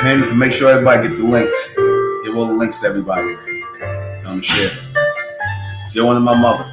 And make sure everybody get the links. Give all the links to everybody. Tell them to share. Get one to my mother.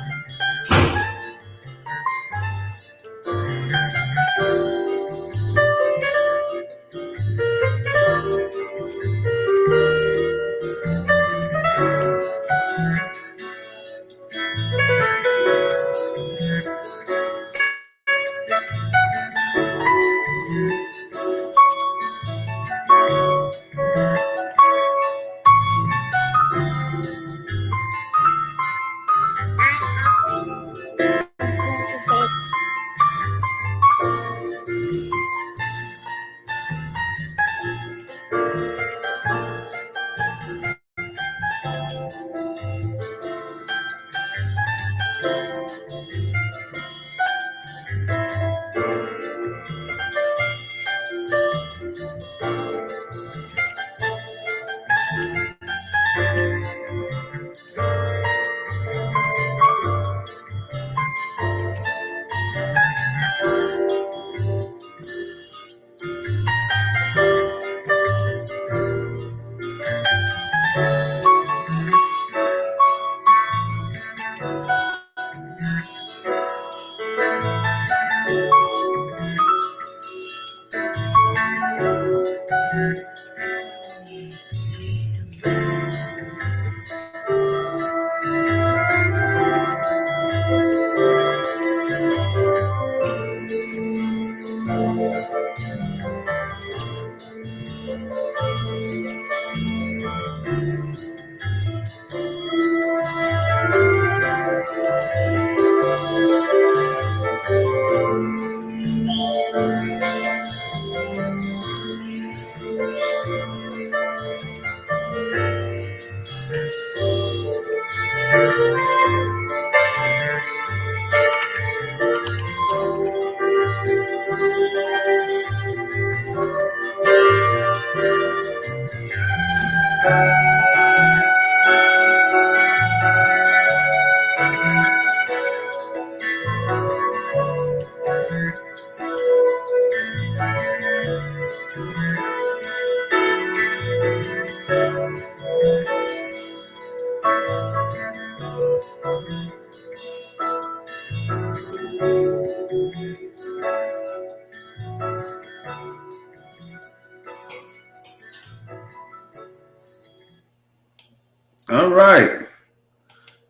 All right.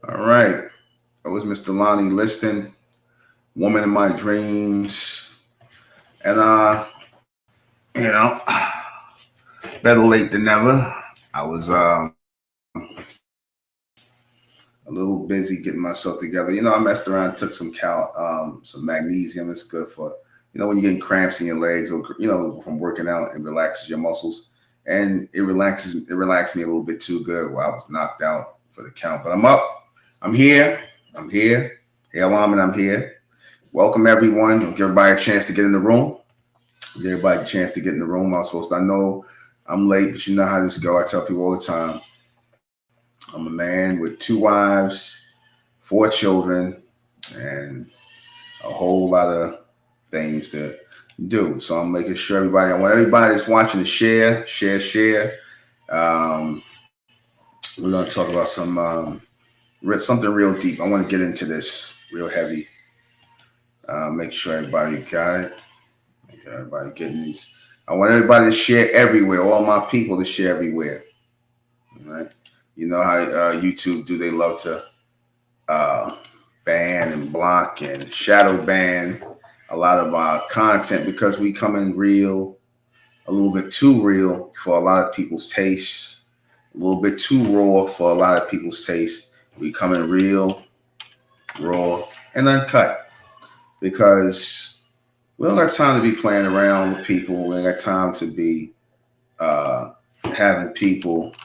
All right. That was Mr. Lonnie Liston, Woman in My Dreams. And you know, better late than never. I was a little busy getting myself together. You know, I messed around, took some magnesium. It's good for, you know, when you're getting cramps in your legs or, you know, from working out, and relaxes your muscles. And it relaxed me a little bit too good. Well, I was knocked out for the count, but I'm up. I'm here. Hey, Alam, I'm here. Welcome everyone. Give everybody a chance to get in the room. Give everybody a chance to get in the room. I know I'm late, but you know how this go. I tell people all the time. I'm a man with 2 wives, 4 children, and a whole lot of things to do. So I'm making sure I want everybody that's watching to share. We're going to talk about something real deep. I want to get into this real heavy. Make sure everybody got it. Make sure everybody getting these. I want everybody to share everywhere. All my people to share everywhere. All right. You know how YouTube do. They love to ban and block and shadow ban a lot of our content because we come in real, a little bit too real for a lot of people's tastes, a little bit too raw for a lot of people's taste. We come in real, raw, and uncut because we don't got time to be playing around with people. We ain't got time to be having people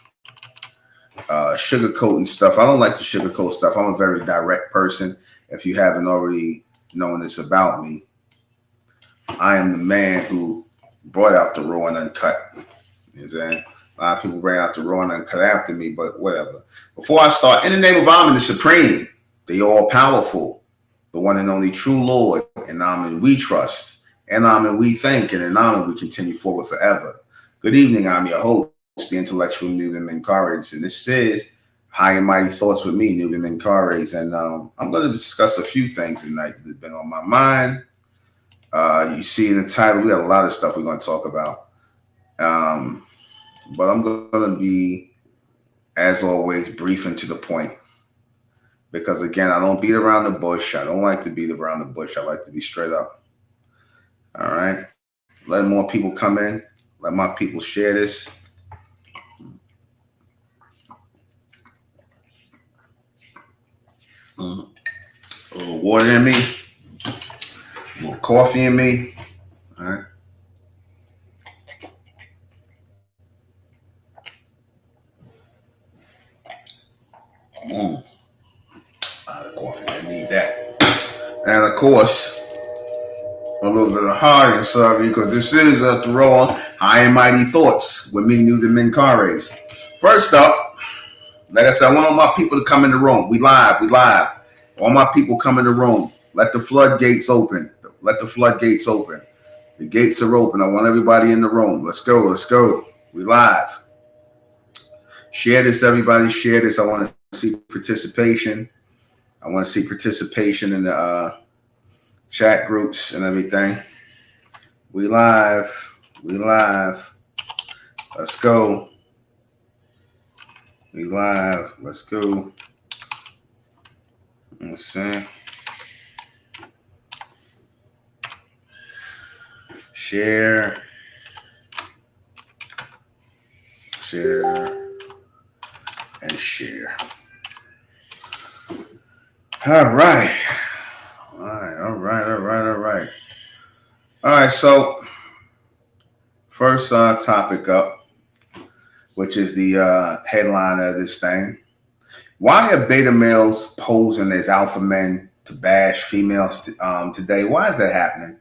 sugarcoating stuff. I don't like to sugarcoat stuff. I'm a very direct person. If you haven't already known this about me, I am the man who brought out the raw and uncut. You know what I'm saying? A lot of people bring out the raw and uncut after me, but whatever. Before I start, in the name of Amen the Supreme, the all-powerful, the one and only true Lord, and Amen we trust, and Amen we thank, and in Amen we continue forward forever. Good evening. I'm your host, the intellectual Newton Menkarez, and this is High and Mighty Thoughts with me, Newton Menkarez. And I'm going to discuss a few things tonight that have been on my mind. You see in the title, we got a lot of stuff we're going to talk about. But I'm going to be, as always, brief and to the point. Because again, I don't beat around the bush. I don't like to beat around the bush. I like to be straight up. All right. Let more people come in. Let my people share this. A little water in me. A little coffee in me. All right. The coffee. I need that. And of course, a little bit of heart and stuff, because this is, after all, High and Mighty Thoughts with me, Newton Menkarez. First up, like I said, I want all my people to come in the room. We live. All my people come in the room. Let the floodgates open. The gates are open. I want everybody in the room. Let's go. We live. Share this, everybody. Share this. I want to see participation. I want to see participation in the chat groups and everything. We live. Let's go. We live. Let's go. Let's see. Share. And share. All right. All right, so first topic up, which is the headline of this thing. Why are beta males posing as alpha men to bash females today? Why is that happening?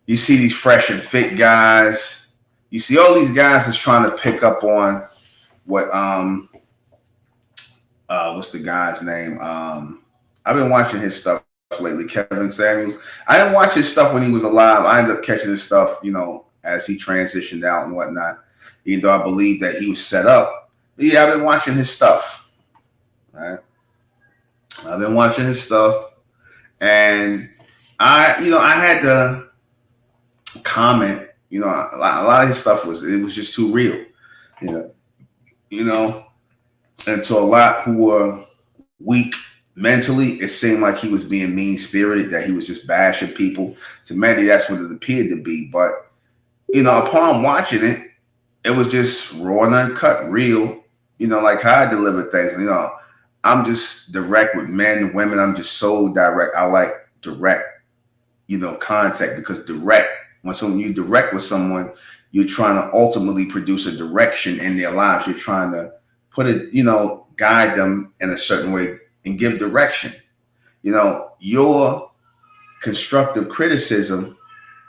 You see these fresh and fit guys. You see all these guys that's trying to pick up on what what's the guy's name? I've been watching his stuff lately, Kevin Samuels. I didn't watch his stuff when he was alive. I ended up catching his stuff, as he transitioned out and whatnot, even though I believe that he was set up. But yeah, I've been watching his stuff. Right? I've been watching his stuff, and I had to comment. A lot of his stuff was just too real. And to a lot who were weak mentally, it seemed like he was being mean-spirited, that he was just bashing people. To many, that's what it appeared to be. But, upon watching it, it was just raw and uncut, real, like how I deliver things. I'm just direct with men and women. I'm just so direct. I like direct, contact, because when you direct with someone, you're trying to ultimately produce a direction in their lives. You're trying to put it, guide them in a certain way and give direction. Your constructive criticism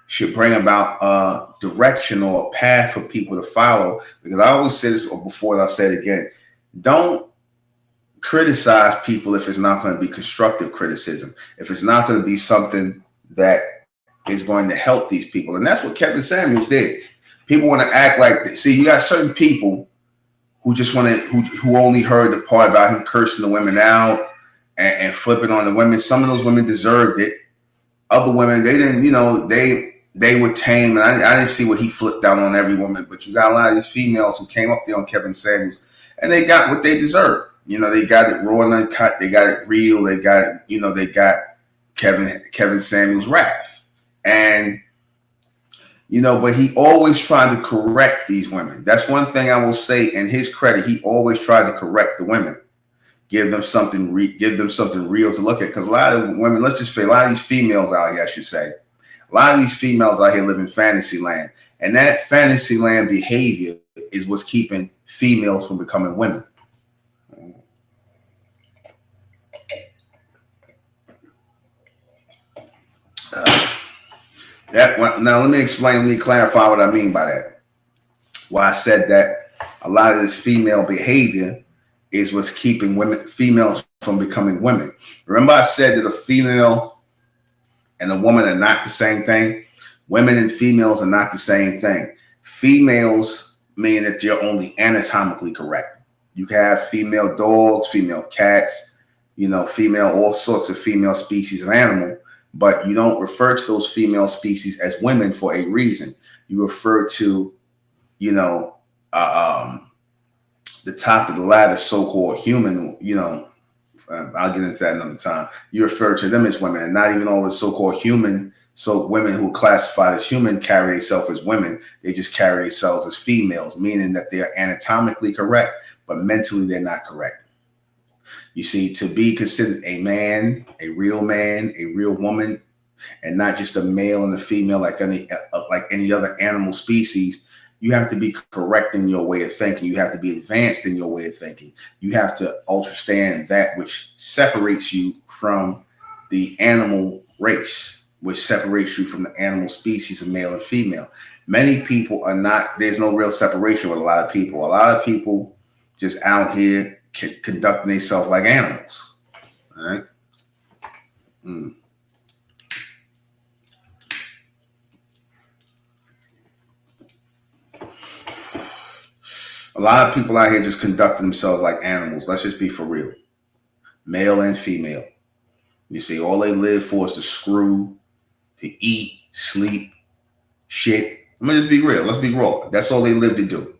should bring about a direction or a path for people to follow. Because I always say this before, and I'll say it again. Don't criticize people if it's not going to be constructive criticism, if it's not going to be something that is going to help these people. And that's what Kevin Samuels did. People want to act like, see, you got certain people who just want to, who only heard the part about him cursing the women out and flipping on the women. Some of those women deserved it. Other women, they didn't, they were tame. And I didn't see what he flipped down on every woman. But you got a lot of these females who came up there on Kevin Samuels, and they got what they deserved. They got it raw and uncut. They got it real. They got it, they got Kevin Samuels' wrath. And, but he always tried to correct these women. That's one thing I will say in his credit. He always tried to correct the women, give them something real to look at. Because a lot of women, let's just say, a lot of these females out here, I should say, a lot of these females out here live in fantasy land. And that fantasy land behavior is what's keeping females from becoming women. Now let me clarify what I mean by that. Why I said that a lot of this female behavior is what's keeping females from becoming women. Remember I said that a female and a woman are not the same thing? Women and females are not the same thing. Females mean that they're only anatomically correct. You can have female dogs, female cats, female, all sorts of female species of animal, but you don't refer to those female species as women for a reason. You refer to, the top of the ladder, so-called human, I'll get into that another time. You refer to them as women, and not even all the so-called human. So women who are classified as human carry themselves as women. They just carry themselves as females, meaning that they are anatomically correct, but mentally they're not correct. You see, to be considered a man, a real woman, and not just a male and a female like any other animal species, you have to be correct in your way of thinking. You have to be advanced in your way of thinking. You have to understand that which separates you from the animal race, which separates you from the animal species of male and female. Many people are not, there's no real separation with a lot of people. A lot of people just out here conducting themselves like animals. All right. A lot of people out here just conducting themselves like animals. Let's just be for real. Male and female. You see, all they live for is to screw, to eat, sleep, shit. I'm gonna just be real. Let's be raw. That's all they live to do.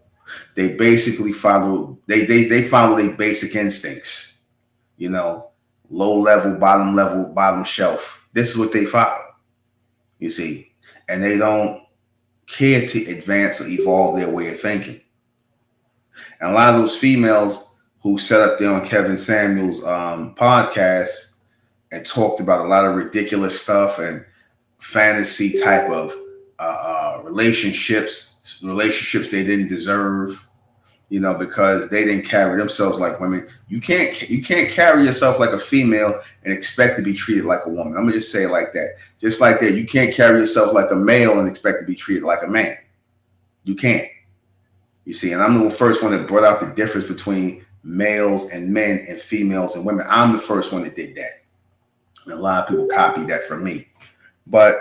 They basically follow, they follow their basic instincts. Low level, bottom shelf. This is what they follow. You see, and they don't care to advance or evolve their way of thinking. And a lot of those females who sat up there on Kevin Samuels' podcast and talked about a lot of ridiculous stuff and fantasy type of relationships they didn't deserve, because they didn't carry themselves like women. You can't carry yourself like a female and expect to be treated like a woman. I'm gonna just say it like that. Just like that, you can't carry yourself like a male and expect to be treated like a man. You can't. You see, and I'm the first one that brought out the difference between males and men and females and women. I'm the first one that did that. And a lot of people copied that from me. But,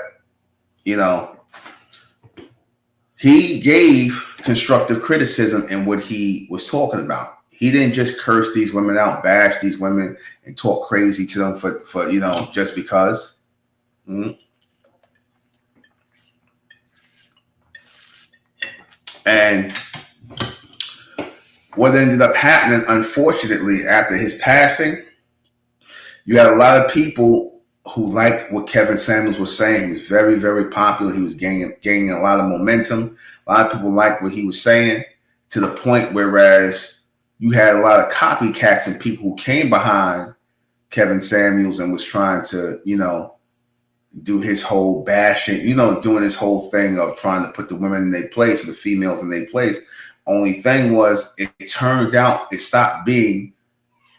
he gave constructive criticism in what he was talking about. He didn't just curse these women out, bash these women, and talk crazy to them for just because. And what ended up happening, unfortunately, after his passing, you had a lot of people who liked what Kevin Samuels was saying. He was very, very popular. He was gaining a lot of momentum. A lot of people liked what he was saying, to the point whereas you had a lot of copycats and people who came behind Kevin Samuels and was trying to, do his whole bashing, doing his whole thing of trying to put the women in their place, or the females in their place. Only thing was, it turned out it stopped being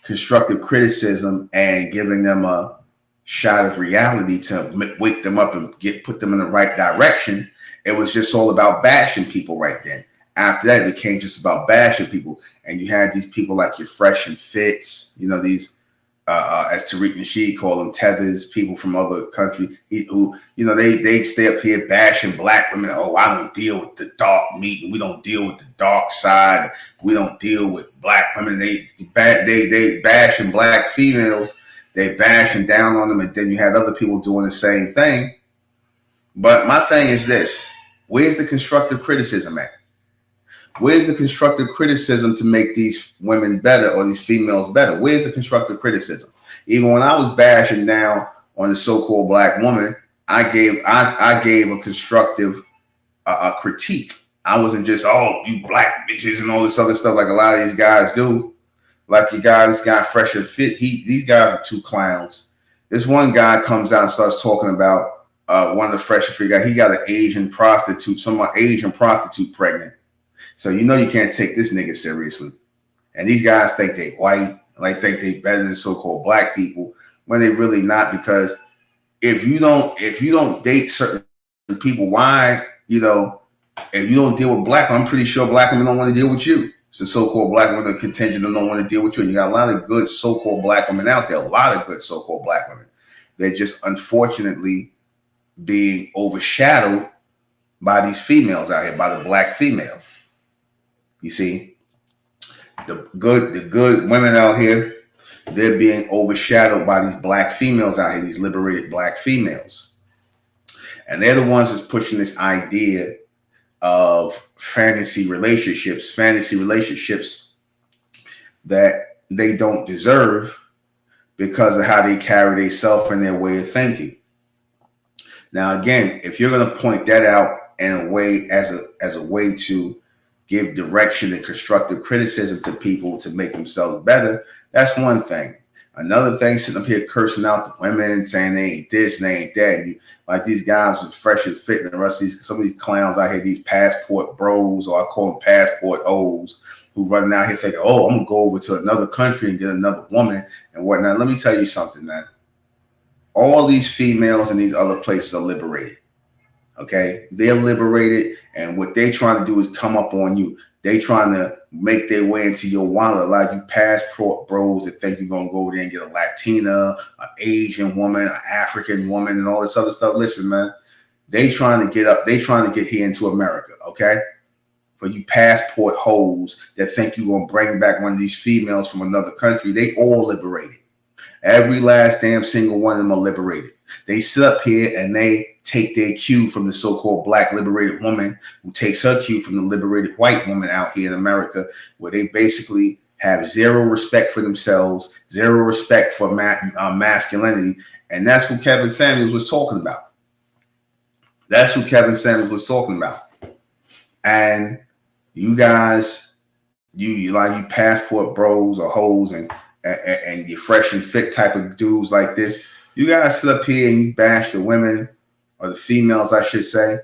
constructive criticism and giving them a shot of reality to wake them up and put them in the right direction. It was just all about bashing people right then. After that, it became just about bashing people. And you had these people like your Fresh and Fits, these, as Tariq Nasheed called them, tethers, people from other countries who, they stay up here bashing black women. Oh, I don't deal with the dark meat, and we don't deal with the dark side. We don't deal with black women. They bashing black females. They bashing down on them. And then you had other people doing the same thing. But my thing is this: where's the constructive criticism at? Where's the constructive criticism to make these women better or these females better? Where's the constructive criticism? Even when I was bashing down on the so-called black woman, I gave a constructive critique. I wasn't just, oh, you black bitches and all this other stuff like a lot of these guys do. Like this guy Fresh and Fit. These guys are two clowns. This one guy comes out and starts talking about one of the Fresh and Fit guys. He got an Asian prostitute, Asian prostitute pregnant. So you can't take this nigga seriously. And these guys think they white, think they better than so-called black people, when they really not. Because if you don't date certain people, why, if you don't deal with black, I'm pretty sure black women don't want to deal with you. It's the so-called black women, the contingent that don't want to deal with you. And you got a lot of good so-called black women out there, a lot of good so-called black women. They're just unfortunately being overshadowed by these females out here, by the black female. You see, the good women out here, they're being overshadowed by these black females out here, these liberated black females. And they're the ones that's pushing this idea of fantasy relationships that they don't deserve because of how they carry themselves and their way of thinking. Now, again, if you're going to point that out in a way as a way to give direction and constructive criticism to people to make themselves better, that's one thing. Another thing, sitting up here cursing out the women and saying they ain't this and they ain't that. And like these guys with fresh and fit and the rest of these, some of these clowns out here, these passport bros, or I call them passport O's, who running out here thinking, oh, I'm going to go over to another country and get another woman and whatnot. Let me tell you something, man. All these females in these other places are liberated. Okay? They're liberated, and what they're trying to do is come up on you. They trying to make their way into your wallet. A lot of you passport bros that think you're going to go over there and get a Latina, an Asian woman, an African woman, and all this other stuff. Listen, man, they trying to get up. They trying to get here into America, okay? For you passport hoes that think you're going to bring back one of these females from another country, they all liberated. Every last damn single one of them are liberated. They sit up here and they take their cue from the so-called black liberated woman, who takes her cue from the liberated white woman out here in America, where they basically have zero respect for themselves, zero respect for masculinity. And that's what Kevin Samuels was talking about. That's what Kevin Samuels was talking about. And you guys, you like you passport bros or hoes and you fresh and fit type of dudes like this, you guys sit up here and you bash the women, or the females, I should say,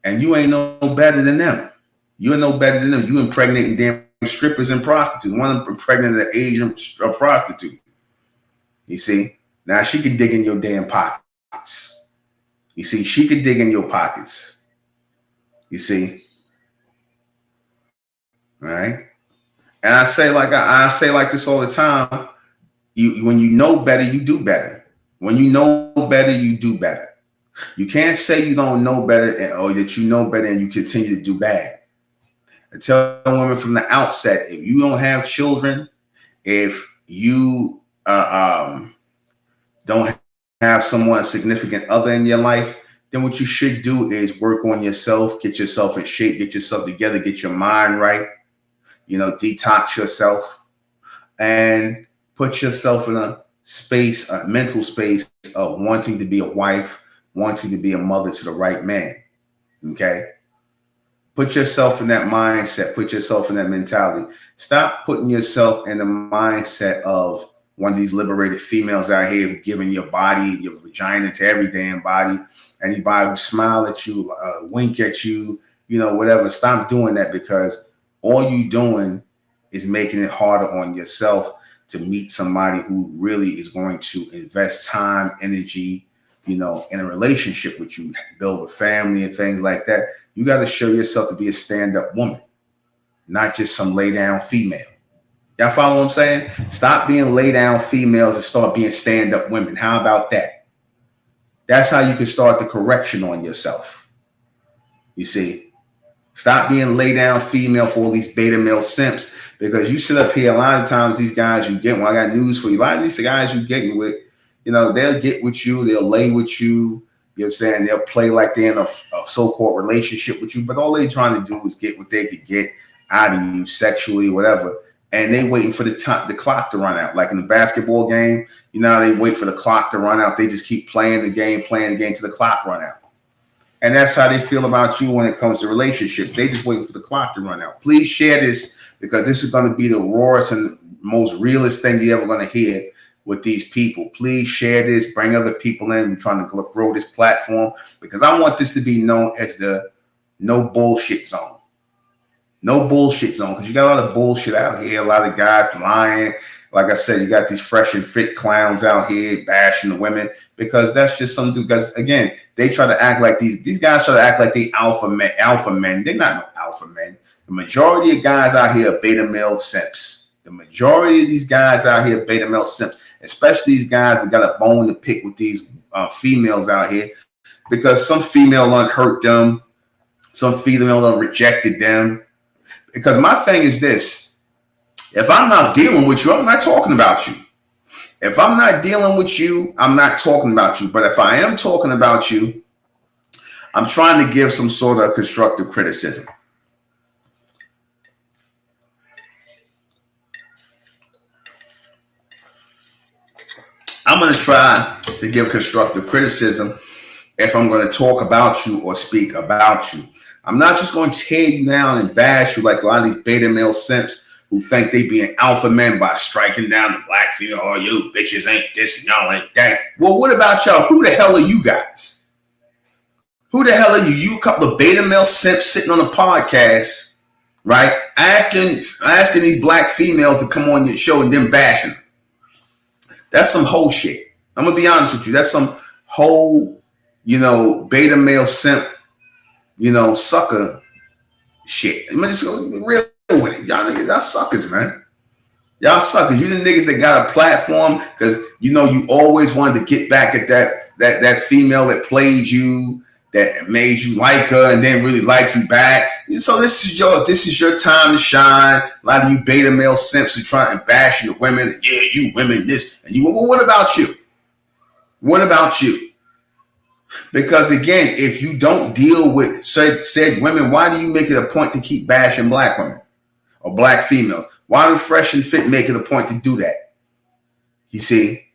and you ain't no better than them. You ain't no better than them. You impregnating damn strippers and prostitutes. One of them impregnated an Asian prostitute. You see? Now she can dig in your damn pockets. You see? She could dig in your pockets. You see? All right? And I say like this all the time. When you know better, you do better. When you know better, you do better. You can't say you don't know better or that you know better and you continue to do bad. I tell women from the outset, if you don't have children, if you don't have someone significant other in your life, then what you should do is work on yourself, get yourself in shape, get yourself together, get your mind right, detox yourself and put yourself in a space, a mental space of wanting to be a wife, wanting to be a mother to the right man. Okay? Put yourself in that mindset. Put yourself in that mentality. Stop putting yourself in the mindset of one of these liberated females out here who giving your body, your vagina to every damn body. Anybody who smile at you, wink at you, whatever. Stop doing that, because all you doing is making it harder on yourself to meet somebody who really is going to invest time, energy, in a relationship with you, build a family and things like that. You got to show yourself to be a stand-up woman, not just some lay-down female. Y'all follow what I'm saying? Stop being lay-down females and start being stand-up women. How about that? That's how you can start the correction on yourself. You see? Stop being lay-down female for all these beta male simps, because you sit up here, a lot of times these guys you get, I got news for you. A lot of these guys you getting with, they'll get with you, they'll lay with you, you know what I'm saying? They'll play like they're in a so-called relationship with you, but all they're trying to do is get what they could get out of you sexually, whatever. And they waiting for the clock to run out. Like in the basketball game, they wait for the clock to run out. They just keep playing the game till the clock run out. And that's how they feel about you when it comes to relationships. They just waiting for the clock to run out. Please share this, because this is going to be the rawest and most realest thing you're ever going to hear with these people. Please share this. Bring other people in. We're trying to grow this platform, because I want this to be known as the no bullshit zone. No bullshit zone, because you got a lot of bullshit out here. A lot of guys lying. Like I said, you got these fresh and fit clowns out here bashing the women, because that's just something. Because again, they try to act like these guys try to act like they alpha men. They're not no alpha men. The majority of guys out here are beta male simps. The majority of these guys out here are beta male simps, especially these guys that got a bone to pick with these females out here, because some female hurt them. Some female done rejected them. Because my thing is this: if I'm not dealing with you, I'm not talking about you. If I'm not dealing with you, I'm not talking about you. But if I am talking about you, I'm trying to give some sort of constructive criticism. I'm going to try to give constructive criticism if I'm going to talk about you or speak about you. I'm not just going to tear you down and bash you like a lot of these beta male simps who think they be an alpha man by striking down the black female. Oh, you bitches ain't this and y'all ain't that. Well, what about y'all? Who the hell are you guys? Who the hell are you? You a couple of beta male simps sitting on a podcast, right? Asking these black females to come on your show and then bashing them. That's some whole shit. I'm going to be honest with you. That's some whole, beta male simp, sucker shit. I'm just going to be real with it. Y'all suckers, man. Y'all suckers. You the niggas that got a platform because, you always wanted to get back at that female that played you, that made you like her and then really like you back. So this is your time to shine. A lot of you beta male simps are trying to bash the women. Yeah, you women this and you. Well, what about you? What about you? Because again, if you don't deal with said women, why do you make it a point to keep bashing black women or black females? Why do Fresh and Fit make it a point to do that? You see,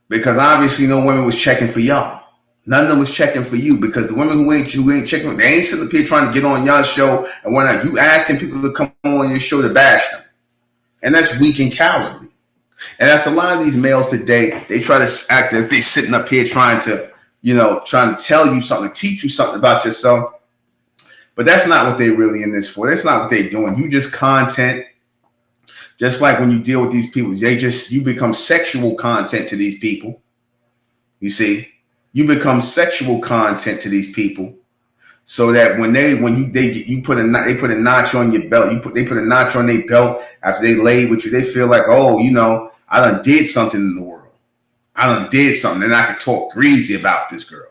because obviously no women was checking for y'all. None of them was checking for you because the women who ain't checking, they ain't sitting up here trying to get on y'all show and when you asking people to come on your show to bash them. And that's weak and cowardly. And that's a lot of these males today. They try to act like they sitting up here trying to tell you something, teach you something about yourself. But that's not what they really in this for. That's not what they're doing. You just content. Just like when you deal with these people, you become sexual content to these people. You see? You become sexual content to these people, so that when they put a notch on your belt, they put a notch on their belt after they laid with you. They feel like, oh, I done did something in the world. I done did something, and I can talk greasy about this girl.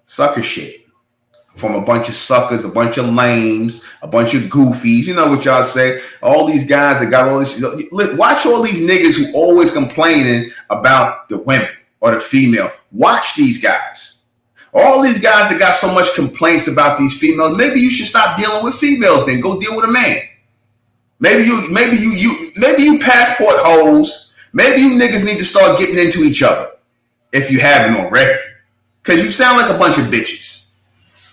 Sucker shit from a bunch of suckers, a bunch of lames, a bunch of goofies. You know what y'all say? All these guys that got all this. Watch all these niggas who always complaining about the women or the female. Watch these guys. All these guys that got so much complaints about these females. Maybe you should stop dealing with females. Then go deal with a man. Maybe you passport hoes. Maybe you niggas need to start getting into each other if you haven't already. Because you sound like a bunch of bitches.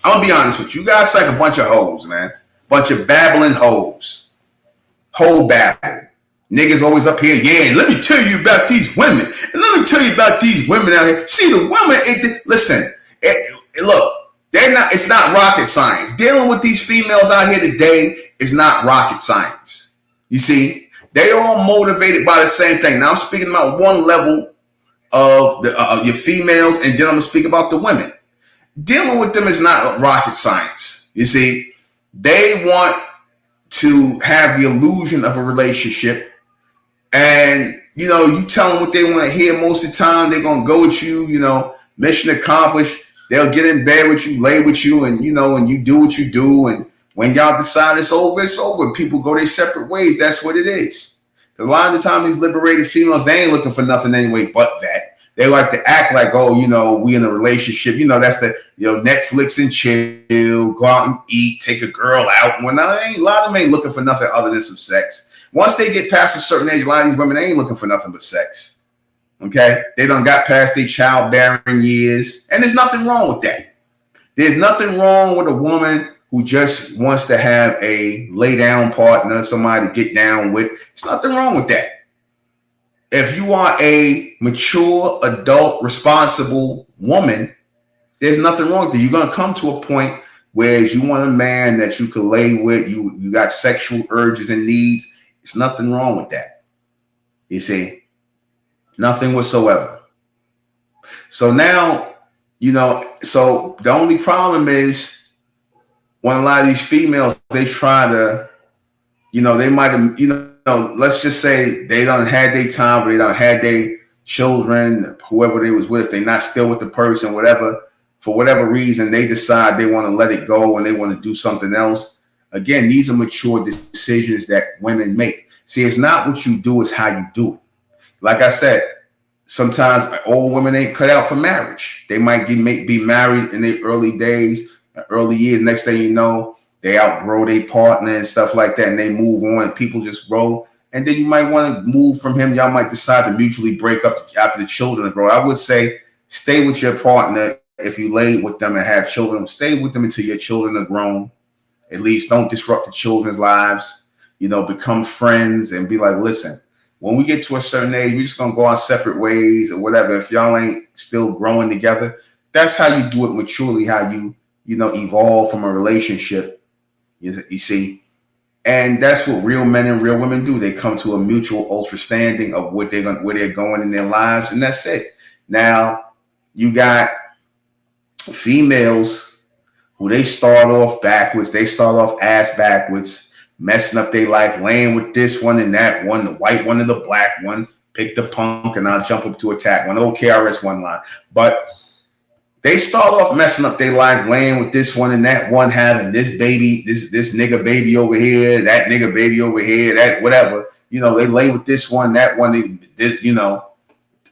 I'm gonna be honest with you. You guys like a bunch of hoes, man. Bunch of babbling hoes. Hoe babble. Niggas always up here, yeah, let me tell you about these women. And let me tell you about these women out here. See, the women, listen, look, it's not rocket science. Dealing with these females out here today is not rocket science. You see, they all motivated by the same thing. Now I'm speaking about one level of your females, and then I'm gonna speak about the women. Dealing with them is not rocket science. You see, they want to have the illusion of a relationship. And, you tell them what they want to hear most of the time. They're going to go with you, mission accomplished. They'll get in bed with you, lay with you, and, and you do what you do. And when y'all decide it's over, it's over. People go their separate ways. That's what it is. Because a lot of the time, these liberated females, they ain't looking for nothing anyway but that. They like to act like, oh, we in a relationship. That's the, Netflix and chill, go out and eat, take a girl out. And whatnot. A lot of them ain't looking for nothing other than some sex. Once they get past a certain age, a lot of these women ain't looking for nothing but sex. Okay? They done got past their childbearing years. And there's nothing wrong with that. There's nothing wrong with a woman who just wants to have a lay down partner, somebody to get down with. There's nothing wrong with that. If you are a mature, adult, responsible woman, there's nothing wrong with it. You're going to come to a point where you want a man that you could lay with. You got sexual urges and needs. There's nothing wrong with that. You see, nothing whatsoever. So now, so the only problem is when a lot of these females, they try to, they might have, let's just say they done had their time, or they done had their children, whoever they was with, they not still with the person, whatever. for whatever reason, they decide they want to let it go and they want to do something else. Again, these are mature decisions that women make. See, it's not what you do, it's how you do it. Like I said, sometimes old women ain't cut out for marriage. They might be married in their early days, early years. Next thing you know, they outgrow their partner and stuff like that, and they move on. And people just grow. And then you might want to move from him. Y'all might decide to mutually break up after the children grow. I would say stay with your partner. If you lay with them and have children, stay with them until your children are grown. At least don't disrupt the children's lives. Become friends and be like, listen, when we get to a certain age, we're just going to go our separate ways or whatever. If y'all ain't still growing together, that's how you do it maturely, how you evolve from a relationship, you see. And that's what real men and real women do. They come to a mutual understanding of where they're going in their lives, and that's it. Now, you got females who they start off backwards. They start off ass backwards, messing up their life, laying with this one and that one, the white one and the black one. Pick the punk and I'll jump up to attack one. Old KRS one line. But they start off messing up their life, laying with this one and that one, having this baby, this nigga baby over here, that nigga baby over here, that whatever. They lay with this one, that one, this,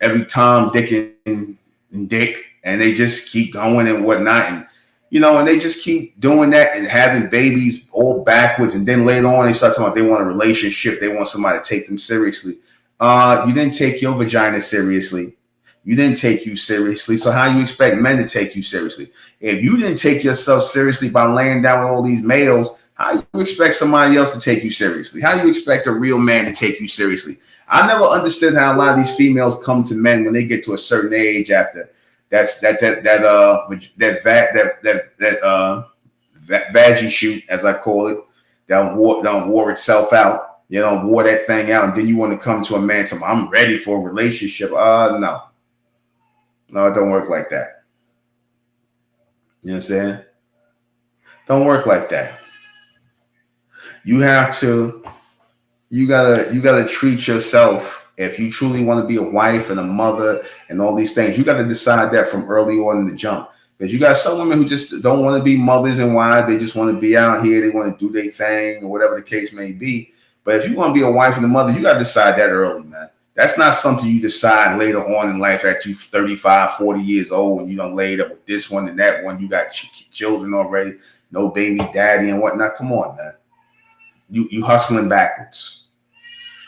every Tom, Dick, and Dick, and they just keep going and whatnot. And they just keep doing that and having babies all backwards. And then later on, they start talking about they want a relationship. They want somebody to take them seriously. You didn't take your vagina seriously. You didn't take you seriously. So how you expect men to take you seriously? If you didn't take yourself seriously by laying down with all these males, how you expect somebody else to take you seriously? How you expect a real man to take you seriously? I never understood how a lot of these females come to men when they get to a certain age after vaggie shoot, as I call it, that wore itself out. Wore that thing out, and then you want to come to a man and say, I'm ready for a relationship. No, it don't work like that. You know what I'm saying? Don't work like that. You gotta treat yourself. If you truly want to be a wife and a mother and all these things, you got to decide that from early on in the jump. Because you got some women who just don't want to be mothers and wives. They just want to be out here. They want to do their thing or whatever the case may be. But if you want to be a wife and a mother, you got to decide that early, man. That's not something you decide later on in life at you 35, 40 years old when you done laid up with this one and that one. You got children already, no baby daddy and whatnot. Come on, man. You hustling backwards.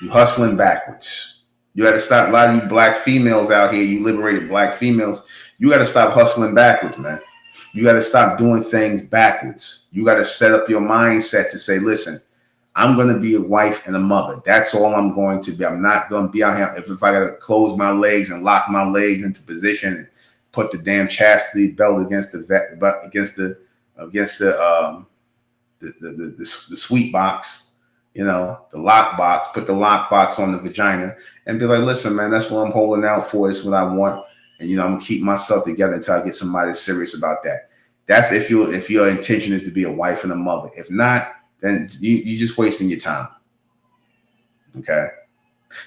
You hustling backwards. You got to stop. A lot of you black females out here, you liberated black females, you got to stop hustling backwards, man. You got to stop doing things backwards. You got to set up your mindset to say, listen, I'm going to be a wife and a mother. That's all I'm going to be. I'm not going to be out here. If I got to close my legs and lock my legs into position and put the damn chastity belt against the sweet box, the lock box, put the lock box on the vagina and be like, listen, man, that's what I'm holding out for. It's what I want. And, I'm going to keep myself together until I get somebody serious about that. That's if your intention is to be a wife and a mother. If not, then you're just wasting your time. Okay.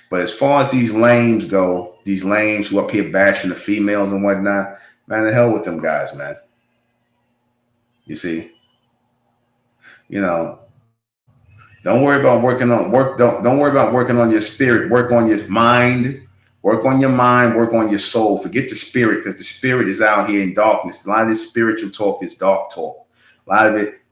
But as far as these lames go, these lames who up here bashing the females and whatnot, man, the hell with them guys, man. You see, don't worry about working on work. Don't worry about working on your spirit. Work on your mind. Work on your mind. Work on your soul. Forget the spirit, because the spirit is out here in darkness. A lot of this spiritual talk is dark talk. A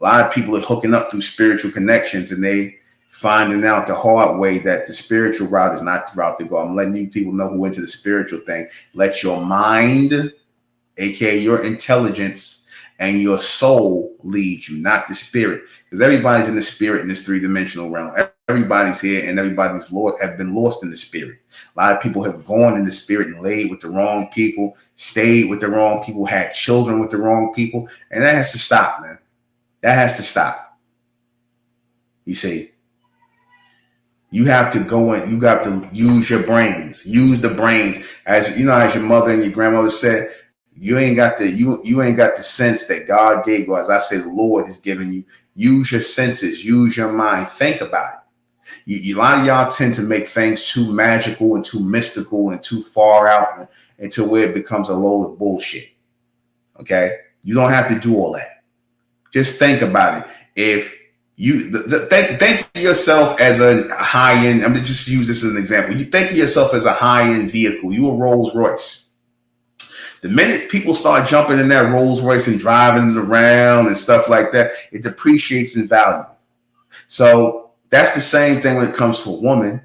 lot of people are hooking up through spiritual connections, and they finding out the hard way that the spiritual route is not the route to go. I'm letting you people know who into the spiritual thing. Let your mind, aka your intelligence, and your soul lead you, not the spirit. Because everybody's in the spirit in this three-dimensional realm. Everybody's here, and everybody's have been lost in the spirit. A lot of people have gone in the spirit and laid with the wrong people, stayed with the wrong people, had children with the wrong people, and that has to stop, man. That has to stop. You see, you have to go in. You got to use your brains. Use the brains, as as your mother and your grandmother said. You ain't got the sense that God gave you. As I say, the Lord has given you. Use your senses. Use your mind. Think about it. A lot of y'all tend to make things too magical and too mystical and too far out, until where it becomes a load of bullshit. Okay. You don't have to do all that. Just think about it. If you think of yourself as a high end, I'm gonna just use this as an example. You think of yourself as a high end vehicle. You a Rolls Royce. The minute people start jumping in that Rolls Royce and driving it around and stuff like that, it depreciates in value. So that's the same thing when it comes to a woman.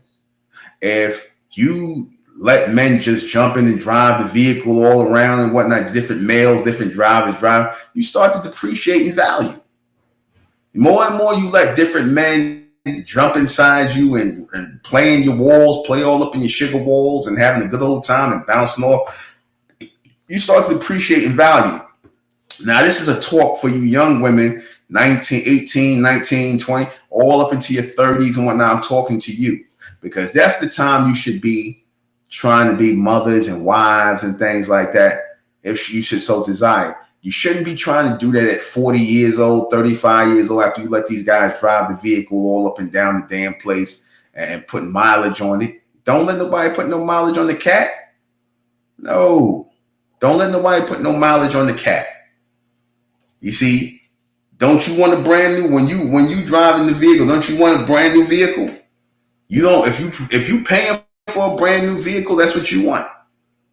If you let men just jump in and drive the vehicle all around and whatnot, different males, different drivers drive, you start to depreciate in value. More and more you let different men jump inside you and play in your walls, play all up in your sugar walls and having a good old time and bouncing off, you start to depreciate in value. Now, this is a talk for you young women, 19, 18, 19, 20, all up into your 30s and whatnot. I'm talking to you because that's the time you should be trying to be mothers and wives and things like that, if you should so desire. You shouldn't be trying to do that at 40 years old, 35 years old, after you let these guys drive the vehicle all up and down the damn place and put mileage on it. Don't let nobody put no mileage on the cat. No. Don't let nobody put no mileage on the cat. You see, don't you want a brand new, when you driving the vehicle, don't you want a brand new vehicle? You don't, if you paying for a brand new vehicle, that's what you want.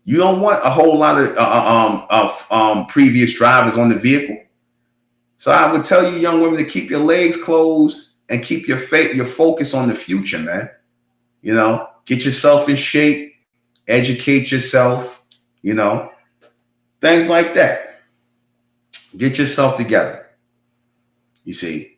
You don't want a whole lot of previous drivers on the vehicle. So I would tell you young women to keep your legs closed and keep your focus on the future, man. You know, get yourself in shape, educate yourself, you know, things like that. Get yourself together. You see,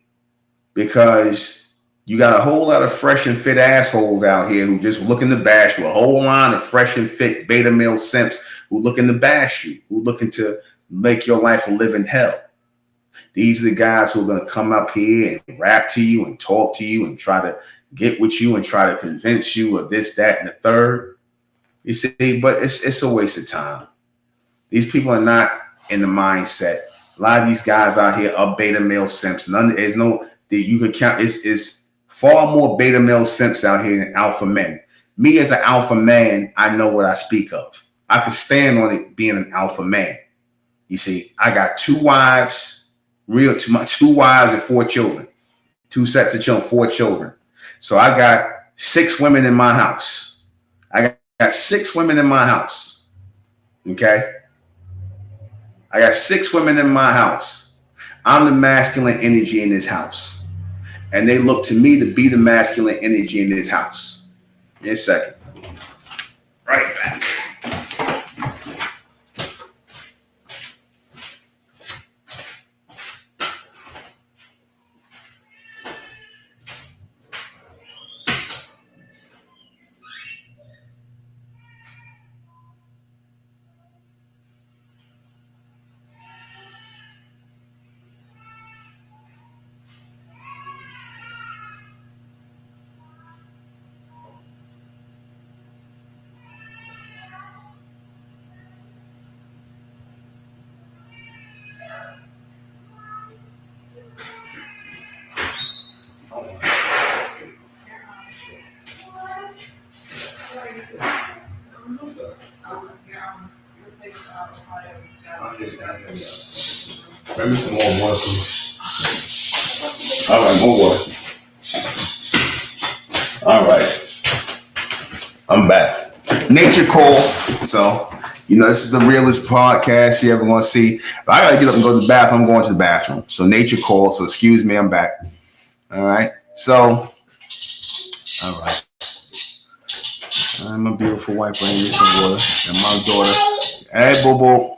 because you got a whole lot of fresh and fit assholes out here who just looking to bash you. A whole line of fresh and fit beta male simps who looking to bash you, who looking to make your life a living hell. These are the guys who are going to come up here and rap to you and talk to you and try to get with you and try to convince you of this, that, and the third. You see, but it's a waste of time. These people are not in the mindset. A lot of these guys out here are beta male simps. There's no that you can count. It's far more beta male simps out here than alpha men. Me as an alpha man, I know what I speak of. I can stand on it being an alpha man. You see, I got two wives, my 2 wives and 4 children, 2 sets of children, 4 children. So I got 6 women in my house. I got 6 women in my house. Okay. I got 6 women in my house. I'm the masculine energy in this house. And they look to me to be the masculine energy in this house. In a second. Right back. Bring me some more water, please. All right, more water. All right. I'm back. Nature call. So, you know, this is the realest podcast you ever want to see. But I got to get up and go to the bathroom. I'm going to the bathroom. So, nature call. So, excuse me, I'm back. All right. So, all right. My beautiful wife bringing me some water. And my daughter. Hey, boo-boo.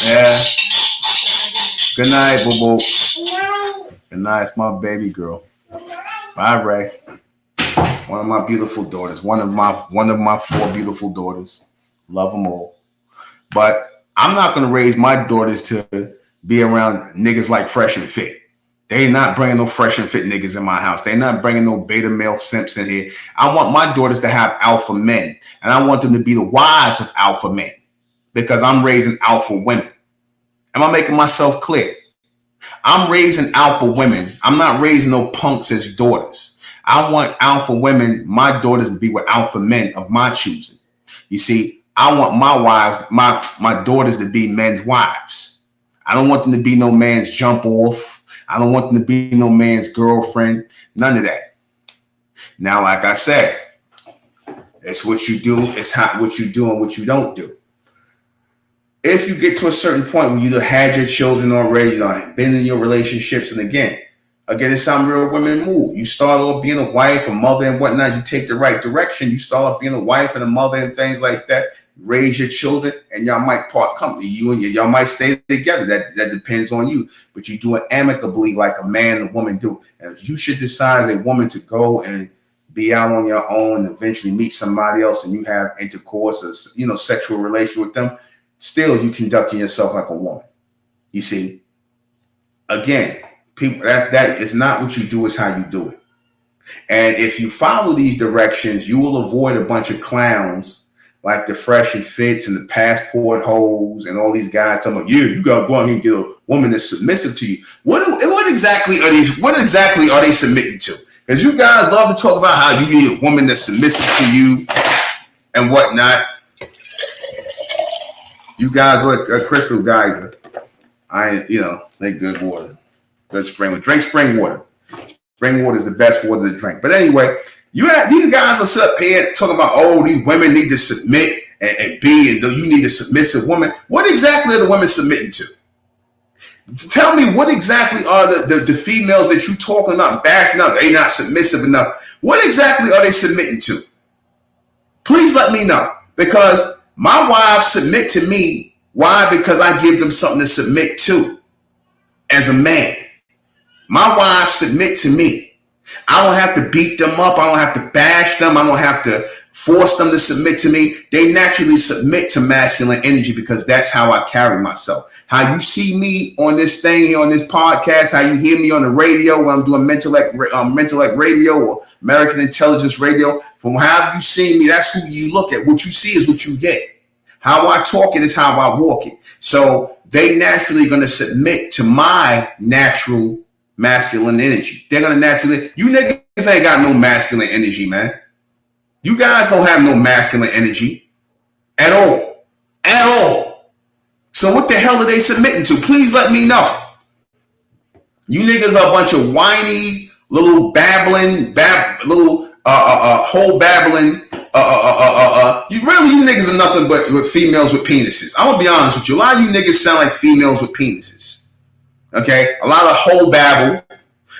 Yeah. Good night, boo-boo. Good night. It's my baby girl. Bye, Ray. One of my beautiful daughters. One of my 4 beautiful daughters. Love them all. But I'm not going to raise my daughters to be around niggas like Fresh and Fit. They not bringing no Fresh and Fit niggas in my house. They not bringing no beta male simps in here. I want my daughters to have alpha men. And I want them to be the wives of alpha men. Because I'm raising alpha women. Am I making myself clear? I'm raising alpha women. I'm not raising no punks as daughters. I want alpha women, my daughters, to be with alpha men of my choosing. You see, I want my wives, my daughters to be men's wives. I don't want them to be no man's jump off. I don't want them to be no man's girlfriend. None of that. Now, like I said, it's what you do. It's what you do and what you don't do. If you get to a certain point where you had your children already, been in your relationships, and again, it's how real women move. You start off being a wife, a mother, and whatnot. You take the right direction. You start off being a wife and a mother and things like that. Raise your children, and y'all might part company. You and y'all might stay together. That depends on you. But you do it amicably, like a man and a woman do. And if you should decide as a woman to go and be out on your own, and eventually meet somebody else, and you have intercourse or sexual relation with them, still you conducting yourself like a woman. You see, again, people, that is not what you do, it's how you do it. And if you follow these directions, you will avoid a bunch of clowns like the Fresh and Fits and the passport hoes and all these guys talking about, yeah, you gotta go out here and get a woman that's submissive to you. What exactly are they submitting to? Because you guys love to talk about how you need a woman that's submissive to you and whatnot. You guys are a crystal geyser. They good water. Good spring water. Drink spring water. Spring water is the best water to drink. But anyway, these guys are sitting up here talking about, oh, these women need to submit and you need a submissive woman. What exactly are the women submitting to? Tell me, what exactly are the females that you talking about, bashing up, they not submissive enough? What exactly are they submitting to? Please let me know. Because my wives submit to me. Why? Because I give them something to submit to as a man. My wives submit to me. I don't have to beat them up. I don't have to bash them. I don't have to force them to submit to me. They naturally submit to masculine energy because that's how I carry myself. How you see me on this thing here, on this podcast, how you hear me on the radio when I'm doing MENTELLECT radio or American Intelligence Radio, from how you see me, that's who you look at. What you see is what you get. How I talk it is how I walk it. So they naturally going to submit to my natural masculine energy. They're going to naturally, you niggas ain't got no masculine energy, man. You guys don't have no masculine energy at all. At all. So what the hell are they submitting to? Please let me know. You niggas are a bunch of whiny, little babbling, whole babbling. You niggas are nothing but with females with penises. I'm gonna be honest with you. A lot of you niggas sound like females with penises. Okay, a lot of whole babble.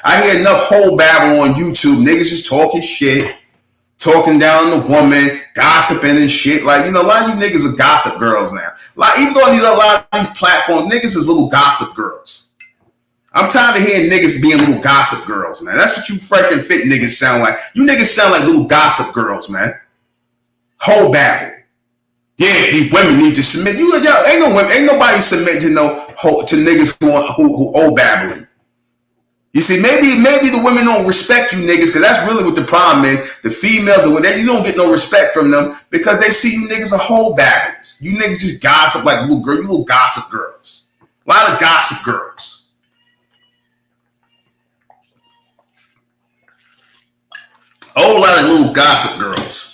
I hear enough whole babble on YouTube. Niggas just talking shit, talking down the woman, gossiping and shit. Like, a lot of you niggas are gossip girls now. Like, even though on a lot of these platforms, niggas is little gossip girls. I'm tired of hearing niggas being little gossip girls, man. That's what you Fresh and Fit niggas sound like. You niggas sound like little gossip girls, man. Whole babble. Yeah, these women need to submit. Ain't nobody submitting to niggas who old babbling. You see, maybe the women don't respect you niggas, because that's really what the problem is. The females, you don't get no respect from them because they see you niggas are whole babblers. You niggas just gossip like you little gossip girls. A lot of gossip girls. A whole lot of little gossip girls.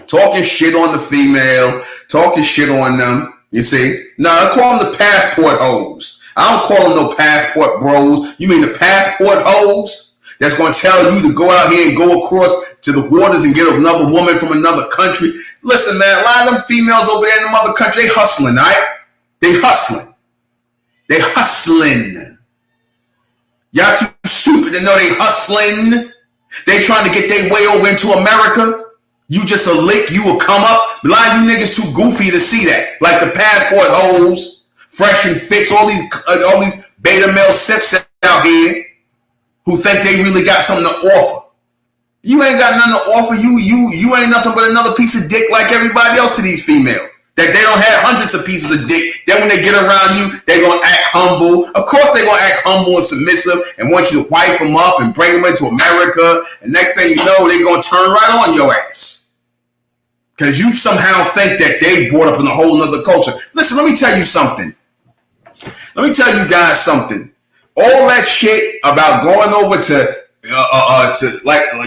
Talking shit on the female, talking shit on them. You see? No, I call them the passport hoes. I don't call them no passport bros. You mean the passport hoes that's going to tell you to go out here and go across to the waters and get another woman from another country? Listen, man, a lot of them females over there in the other country, they hustling, all right? They hustling. They hustling. Y'all too stupid to know they hustling. They trying to get their way over into America. You just a lick, you will come up. A lot of you niggas too goofy to see that. Like the passport hoes, Fresh and Fits, all these beta male sips out here who think they really got something to offer. You ain't got nothing to offer. You ain't nothing but another piece of dick like everybody else to these females. That they don't have hundreds of pieces of dick. Then when they get around you, they gonna act humble. Of course they gonna act humble and submissive and want you to wife them up and bring them into America. And next thing you know, they gonna turn right on your ass. Because you somehow think that they brought up in a whole nother culture. Listen, let me tell you something. Let me tell you guys something. All that shit about going over to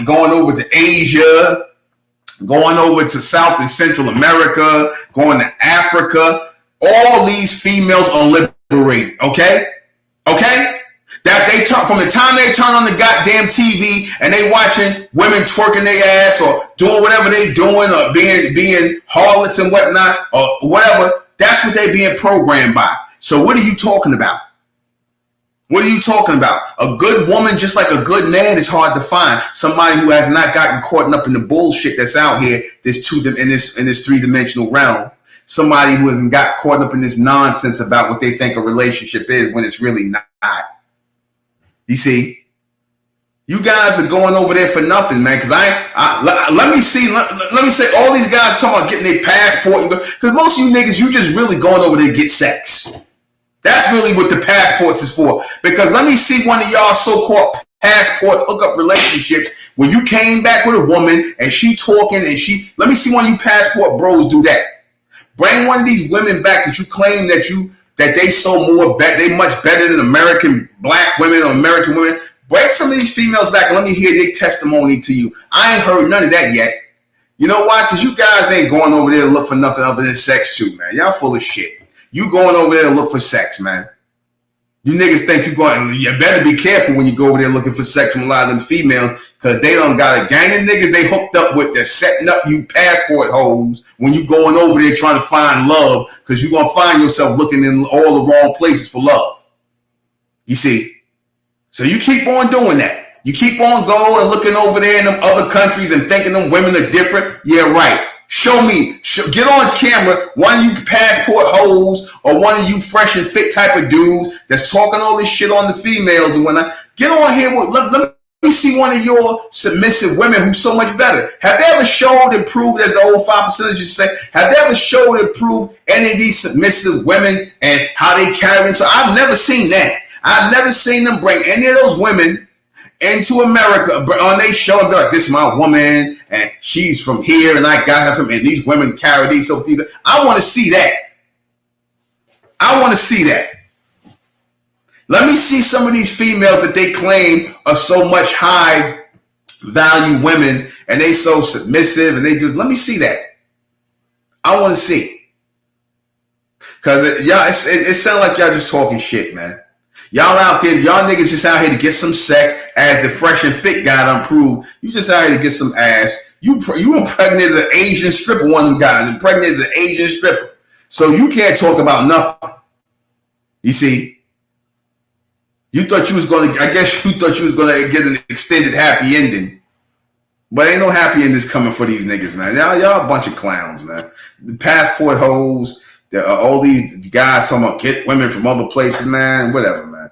going over to Asia going over to South and Central America, going to Africa. All these females are liberated, okay? Okay? That they turn, from the time they turn on the goddamn TV and they watching women twerking their ass or doing whatever they doing or being harlots and whatnot or whatever, that's what they being programmed by. So what are you talking about? What are you talking about? A good woman, just like a good man, is hard to find. Somebody who has not gotten caught up in the bullshit that's out here, in this three-dimensional realm. Somebody who hasn't got caught up in this nonsense about what they think a relationship is when it's really not. You see, you guys are going over there for nothing, man. Because let me say, all these guys talking about getting their passport, because most of you niggas, you just really going over there to get sex. That's really what the passports is for. Because let me see one of y'all so-called passport hookup relationships where you came back with a woman and she talking and let me see one of you passport bros do that. Bring one of these women back that you claim that they so more they much better than American black women or American women. Bring some of these females back and let me hear their testimony to you. I ain't heard none of that yet. You know why? Because you guys ain't going over there to look for nothing other than sex too, man. Y'all full of shit. You going over there to look for sex, man. You niggas think you better be careful when you go over there looking for sex from a lot of them females, because they done got a gang of niggas they hooked up with that's setting up you passport holes when you going over there trying to find love, because you're going to find yourself looking in all the wrong places for love. You see? So you keep on doing that. You keep on going and looking over there in them other countries and thinking them women are different. Yeah, right. Show me, get on camera, one of you passport hoes or one of you fresh and fit type of dudes that's talking all this shit on the females and whatnot. Get on here, let me see one of your submissive women who's so much better. Have they ever showed and proved, as the old 5%ers used to say, have they ever showed and proved any of these submissive women and how they carry themselves? I've never seen that. I've never seen them bring any of those women into America on they show and be like, this is my woman and she's from here and I got her from, and these women carry these. So I want to see that. I want to see that. Let me see some of these females that they claim are so much high value women and they so submissive and they do. Let me see that. I want to see. Because it sounds like y'all just talking shit, man. Y'all out there, y'all niggas just out here to get some sex, as the fresh and fit guy done proved. You just out here to get some ass. You impregnated an Asian stripper, one of them guys, impregnated an Asian stripper. So you can't talk about nothing. You see? I guess you thought you was going to get an extended happy ending. But ain't no happy endings coming for these niggas, man. Y'all a bunch of clowns, man. The passport hoes. There are all these guys talking about get women from other places, man. Whatever, man.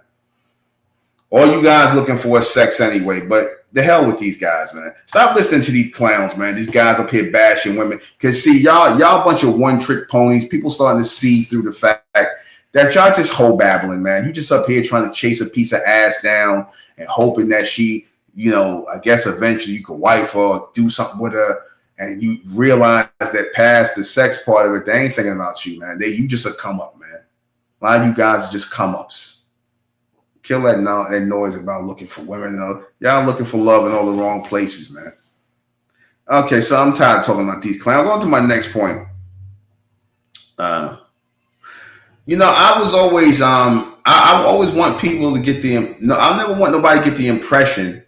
All you guys looking for is sex anyway. But the hell with these guys, man. Stop listening to these clowns, man. These guys up here bashing women. Because see, y'all a bunch of one-trick ponies. People starting to see through the fact that y'all just hoe babbling, man. You just up here trying to chase a piece of ass down and hoping that she, I guess eventually you could wife her or do something with her. And you realize that past the sex part of it, they ain't thinking about you, man. You just a come up, man. A lot of you guys are just come ups. Kill that noise about looking for women. Y'all looking for love in all the wrong places, man. Okay, so I'm tired of talking about these clowns. On to my next point. I was always I always want people to get I never want nobody to get the impression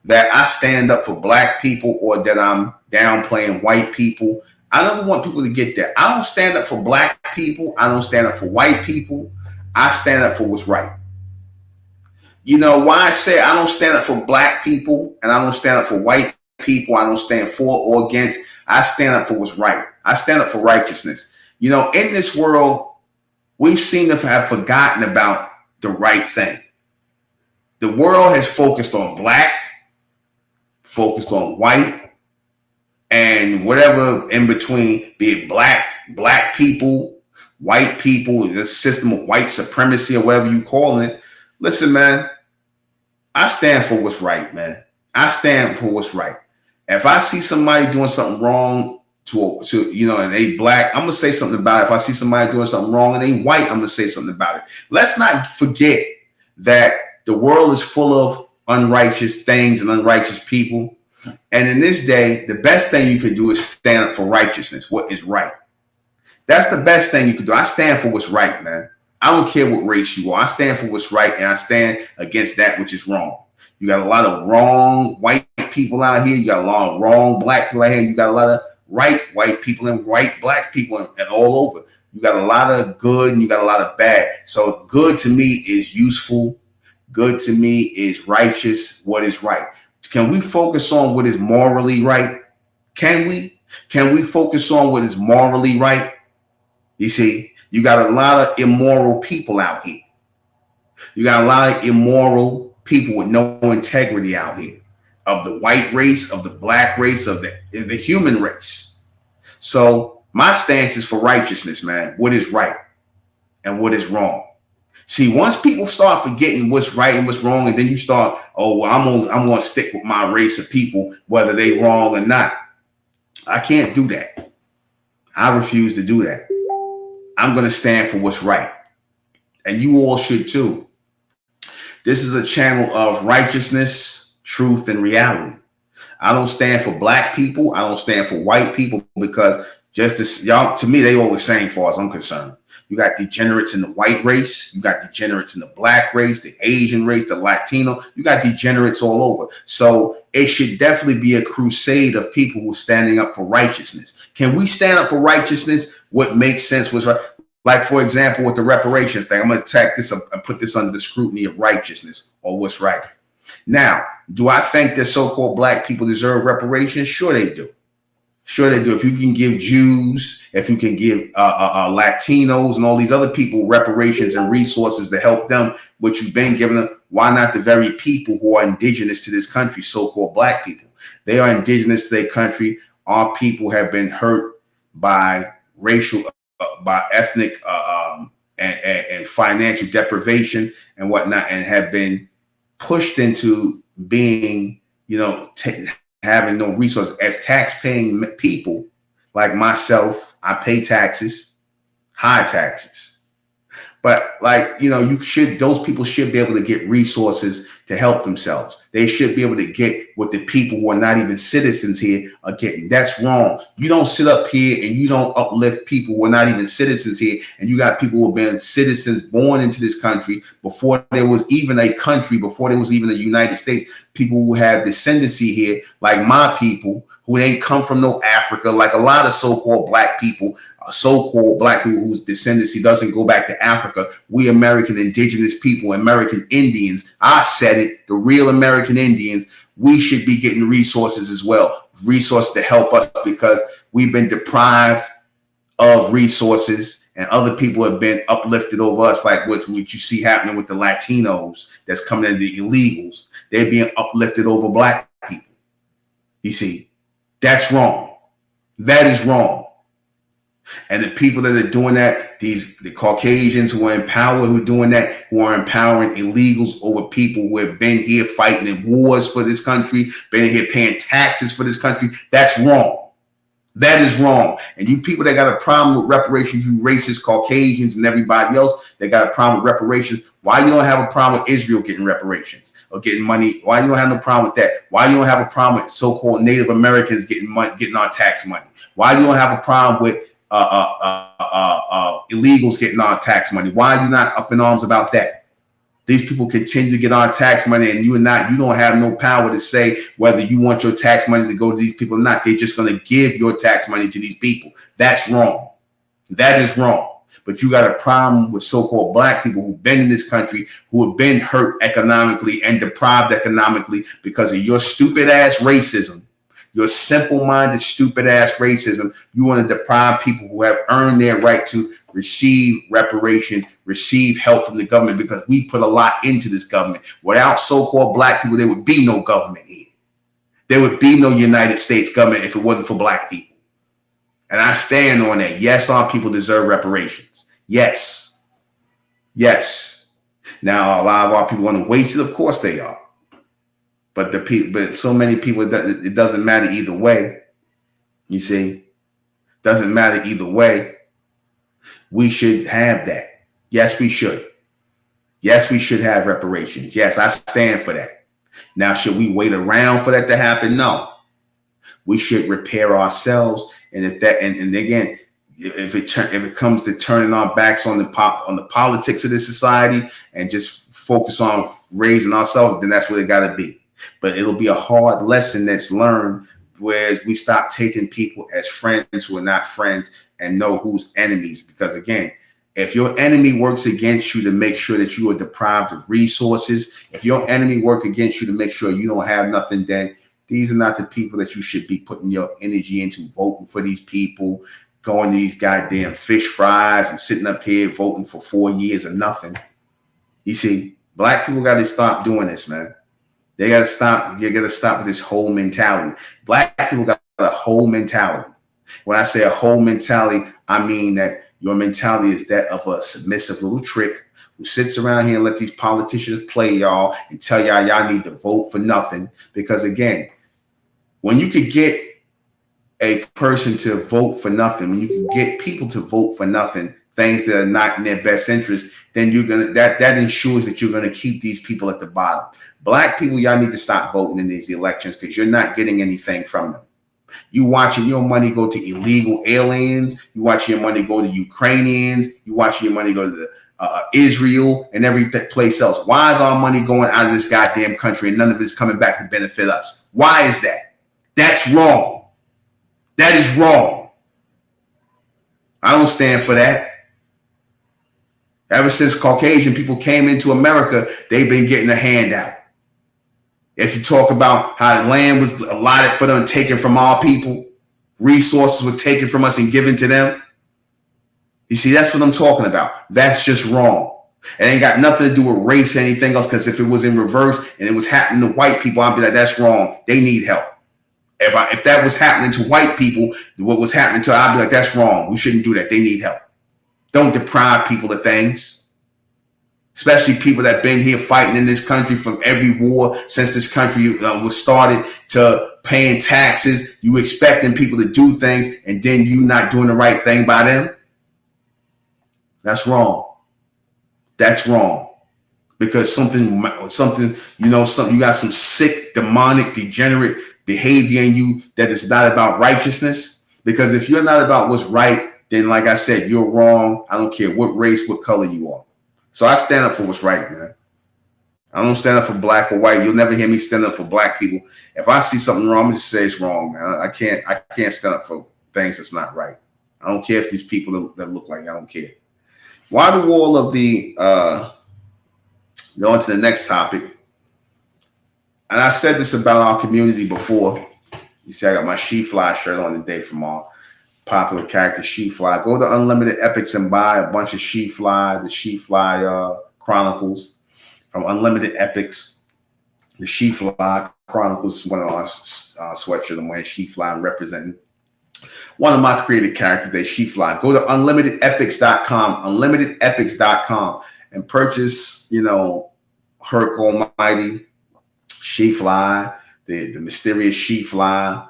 that I stand up for black people or that I'm downplaying white people. I never want people to get that. I don't stand up for black people. I don't stand up for white people. I stand up for what's right. You know why I say I don't stand up for black people and I don't stand up for white people. I don't stand for or against. I stand up for what's right. I stand up for righteousness. In this world, we seem to have forgotten about the right thing. The world has focused on black, focused on white, and whatever in between, be it black people, white people, this system of white supremacy or whatever you call it. Listen, man, I stand for what's right, man. I stand for what's right. If I see somebody doing something wrong and they black, I'm going to say something about it. If I see somebody doing something wrong and they white, I'm going to say something about it. Let's not forget that the world is full of unrighteous things and unrighteous people. And in this day, the best thing you could do is stand up for righteousness, what is right. That's the best thing you could do. I stand for what's right, man. I don't care what race you are. I stand for what's right, and I stand against that which is wrong. You got a lot of wrong white people out here. You got a lot of wrong black people out here. You got a lot of right white people and right black people and all over. You got a lot of good and you got a lot of bad. So good to me is useful. Good to me is righteous. What is right? Can we focus on what is morally right? Can we? Can we focus on what is morally right? You see, you got a lot of immoral people out here. You got a lot of immoral people with no integrity out here, of the white race, of the black race, of the human race. So my stance is for righteousness, man. What is right and what is wrong. See, once people start forgetting what's right and what's wrong, and then you start, oh, well, I'm going to stick with my race of people, whether they wrong or not. I can't do that. I refuse to do that. I'm going to stand for what's right. And you all should too. This is a channel of righteousness, truth, and reality. I don't stand for black people. I don't stand for white people, because just as y'all, to me, they all the same far as I'm concerned. You got degenerates in the white race. You got degenerates in the black race, the Asian race, the Latino. You got degenerates all over. So it should definitely be a crusade of people who are standing up for righteousness. Can we stand up for righteousness? What makes sense was right. Like, for example, with the reparations thing, I'm going to attack this and put this under the scrutiny of righteousness, or what's right. Now, do I think that so-called black people deserve reparations? Sure they do. Sure they do. If you can give Jews, if you can give Latinos and all these other people reparations and resources to help them, what you've been giving them, why not the very people who are indigenous to this country, so-called black people? They are indigenous to their country. Our people have been hurt by racial, by ethnic and financial deprivation and whatnot, and have been pushed into being, having no resources. As tax-paying people like myself, I pay taxes, high taxes. But those people should be able to get resources to help themselves. They should be able to get what the people who are not even citizens here are getting. That's wrong. You don't sit up here and you don't uplift people who are not even citizens here. And you got people who have been citizens born into this country before there was even a country, before there was even the United States. People who have descendancy here, like my people, who ain't come from no Africa, like a lot of so-called black people, whose descendancy doesn't go back to Africa. We American indigenous people, American Indians, I said it, the real American Indians, we should be getting resources as well, resources to help us, because we've been deprived of resources and other people have been uplifted over us, like what you see happening with the Latinos that's coming in, the illegals. They're being uplifted over black people. You see, that's wrong. That is wrong. And the people that are doing that, the Caucasians who are in power, who are doing that, who are empowering illegals over people who have been here fighting in wars for this country, been here paying taxes for this country, that's wrong. That is wrong. And you people that got a problem with reparations, you racist Caucasians and everybody else that got a problem with reparations, why you don't have a problem with Israel getting reparations or getting money? Why you don't have no problem with that? Why you don't have a problem with so-called Native Americans getting money, getting our tax money? Why you don't have a problem with illegals getting our tax money? Why are you not up in arms about that? These people continue to get our tax money, and you don't have no power to say whether you want your tax money to go to these people or not. They're just going to give your tax money to these people. That's wrong. That is wrong. But you got a problem with so-called black people who've been in this country, who have been hurt economically and deprived economically because of your stupid ass racism. Your simple-minded, stupid-ass racism. You want to deprive people who have earned their right to receive reparations, receive help from the government, because we put a lot into this government. Without so-called black people, there would be no government here. There would be no United States government if it wasn't for black people. And I stand on that. Yes, our people deserve reparations. Yes. Yes. Now, a lot of our people want to waste it. Of course they are. But so many people, it doesn't matter either way. You see, doesn't matter either way. We should have that. Yes, we should. Yes, we should have reparations. Yes, I stand for that. Now, should we wait around for that to happen? No. We should repair ourselves. And if that, and again, if it comes to turning our backs on the politics of this society and just focus on raising ourselves, then that's what it got to be. But it'll be a hard lesson that's learned, whereas we stop taking people as friends who are not friends and know who's enemies. Because again, if your enemy works against you to make sure that you are deprived of resources, if your enemy work against you to make sure you don't have nothing, then these are not the people that you should be putting your energy into, voting for these people, going to these goddamn fish fries and sitting up here voting for 4 years or nothing. You see, black people got to stop doing this, man. They got to stop. You got to stop with this whole mentality. Black people got a whole mentality. When I say a whole mentality, I mean that your mentality is that of a submissive little trick who sits around here and let these politicians play y'all and tell y'all need to vote for nothing. Because again, when you could get a person to vote for nothing, when you can get people to vote for nothing, things that are not in their best interest, then you're gonna that ensures that you're gonna keep these people at the bottom. Black people, y'all need to stop voting in these elections because you're not getting anything from them. You watching your money go to illegal aliens. You watching your money go to Ukrainians. You watching your money go to Israel and every place else. Why is our money going out of this goddamn country and none of it's coming back to benefit us? Why is that? That's wrong. That is wrong. I don't stand for that. Ever since Caucasian people came into America, they've been getting a handout. If you talk about how the land was allotted for them, taken from our people, resources were taken from us and given to them. You see, that's what I'm talking about. That's just wrong. It ain't got nothing to do with race or anything else, because if it was in reverse and it was happening to white people, I'd be like, that's wrong. They need help. If that was happening to white people, what was happening to, I'd be like, that's wrong. We shouldn't do that. They need help. Don't deprive people of things. Especially people that have been here fighting in this country from every war since this country was started, to paying taxes. You expecting people to do things and then you not doing the right thing by them. That's wrong. That's wrong. Because something, you got some sick, demonic, degenerate behavior in you that is not about righteousness. Because if you're not about what's right, then like I said, you're wrong. I don't care what race, what color you are. So I stand up for what's right, man. I don't stand up for black or white. You'll never hear me stand up for black people. If I see something wrong, I'm just say it's wrong, man. I can't stand up for things that's not right. I don't care if these people that look like, I don't care. Why do all of the going to the next topic? And I said this about our community before. You see, I got my She Fly shirt on today from our popular character She Fly. Go to Unlimited Epics and buy a bunch of She Fly, the She Fly Chronicles from Unlimited Epics. The She Fly Chronicles is one of our sweatshirts I'm wearing. She Fly, I'm representing one of my creative characters. They She Fly. Go to unlimitedepics.com, unlimitedepics.com, and purchase, Herc Almighty, She Fly, the mysterious She Fly,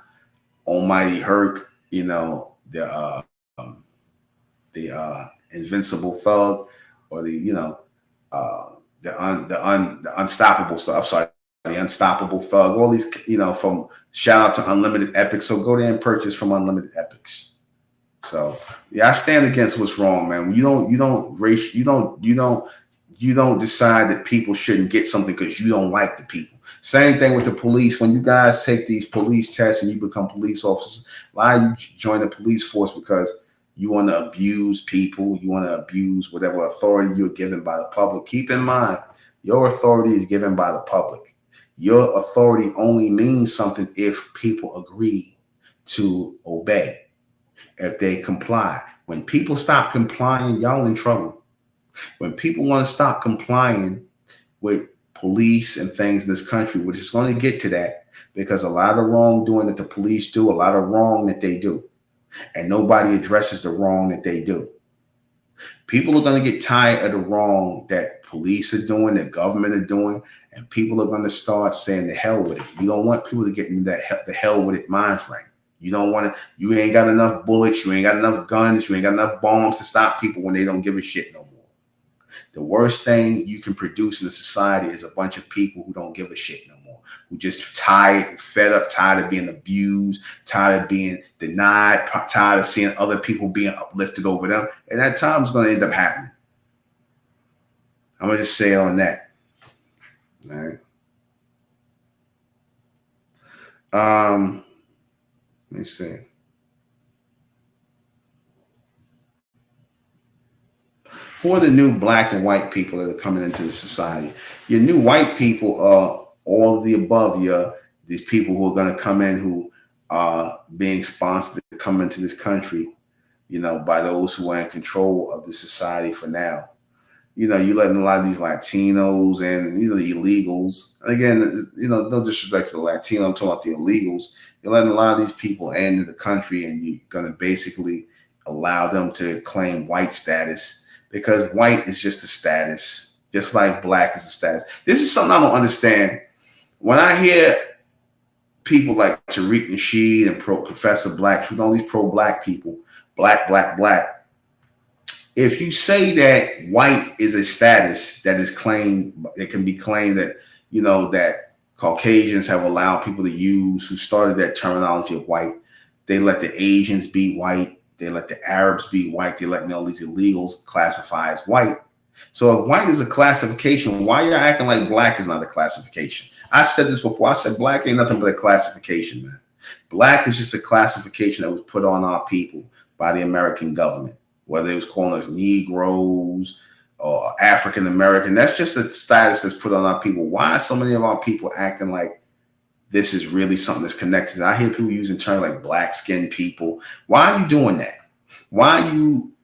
Almighty Herc, the invincible thug, or the unstoppable stuff. I'm sorry, the unstoppable thug. All these, from shout out to Unlimited Epics. So go there and purchase from Unlimited Epics. So yeah, I stand against what's wrong, man. You don't decide that people shouldn't get something because you don't like the people. Same thing with the police. When you guys take these police tests and you become police officers, a lot of you join the police force because you want to abuse people. You want to abuse whatever authority you're given by the public. Keep in mind, your authority is given by the public. Your authority only means something if people agree to obey, if they comply. When people stop complying, y'all in trouble. When people want to stop complying with police and things in this country, which is going to get to that, because a lot of wrongdoing that the police do, a lot of wrong that they do, and nobody addresses the wrong that they do. People are going to get tired of the wrong that police are doing, that government are doing, and people are going to start saying the hell with it. You don't want people to get in that the hell with it mind frame. You don't want to, you ain't got enough bullets, you ain't got enough guns, you ain't got enough bombs to stop people when they don't give a shit no more. The worst thing you can produce in a society is a bunch of people who don't give a shit no more, who just tired and fed up, tired of being abused, tired of being denied, tired of seeing other people being uplifted over them. And that time's going to end up happening. I'm going to just say it on that. All right. Let me see. Who are the new black and white people that are coming into the society? Your new white people are all of the above. These people who are going to come in, who are being sponsored to come into this country, by those who are in control of the society for now. You're letting a lot of these Latinos and, the illegals. And again, no disrespect to the Latino, I'm talking about the illegals. You're letting a lot of these people into the country, and you're going to basically allow them to claim white status, because white is just a status, just like black is a status. This is something I don't understand. When I hear people like Tariq Nasheed and Professor Black, all these pro-black people, black. If you say that white is a status that is claimed, it can be claimed that, that Caucasians have allowed people to use, who started that terminology of white. They let the Asians be white. They let the Arabs be white. They let all these illegals classify as white. So if white is a classification, why are you acting like black is not a classification? I said this before. I said black ain't nothing but a classification, man. Black is just a classification that was put on our people by the American government, whether it was calling us Negroes or African American. That's just a status that's put on our people. Why are so many of our people acting like this is really something that's connected? I hear people using terms like black skinned people. Why are you doing that? Why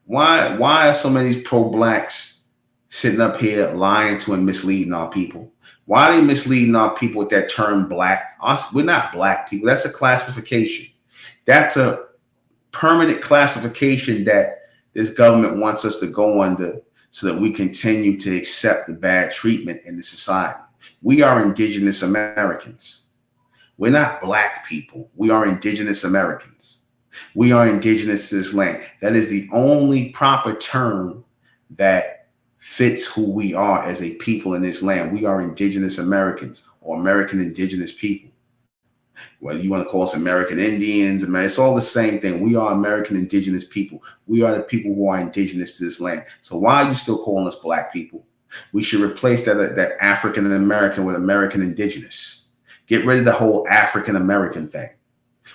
are so many pro-blacks sitting up here lying to and misleading our people? Why are they misleading our people with that term black? We're not black people. That's a classification. That's a permanent classification that this government wants us to go under, so that we continue to accept the bad treatment in the society. We are Indigenous Americans. We're not black people. We are Indigenous Americans. We are indigenous to this land. That is the only proper term that fits who we are as a people in this land. We are Indigenous Americans, or American Indigenous people. Whether you want to call us American Indians, it's all the same thing. We are American Indigenous people. We are the people who are indigenous to this land. So why are you still calling us black people? We should replace that African American with American Indigenous. Get rid of the whole African American thing.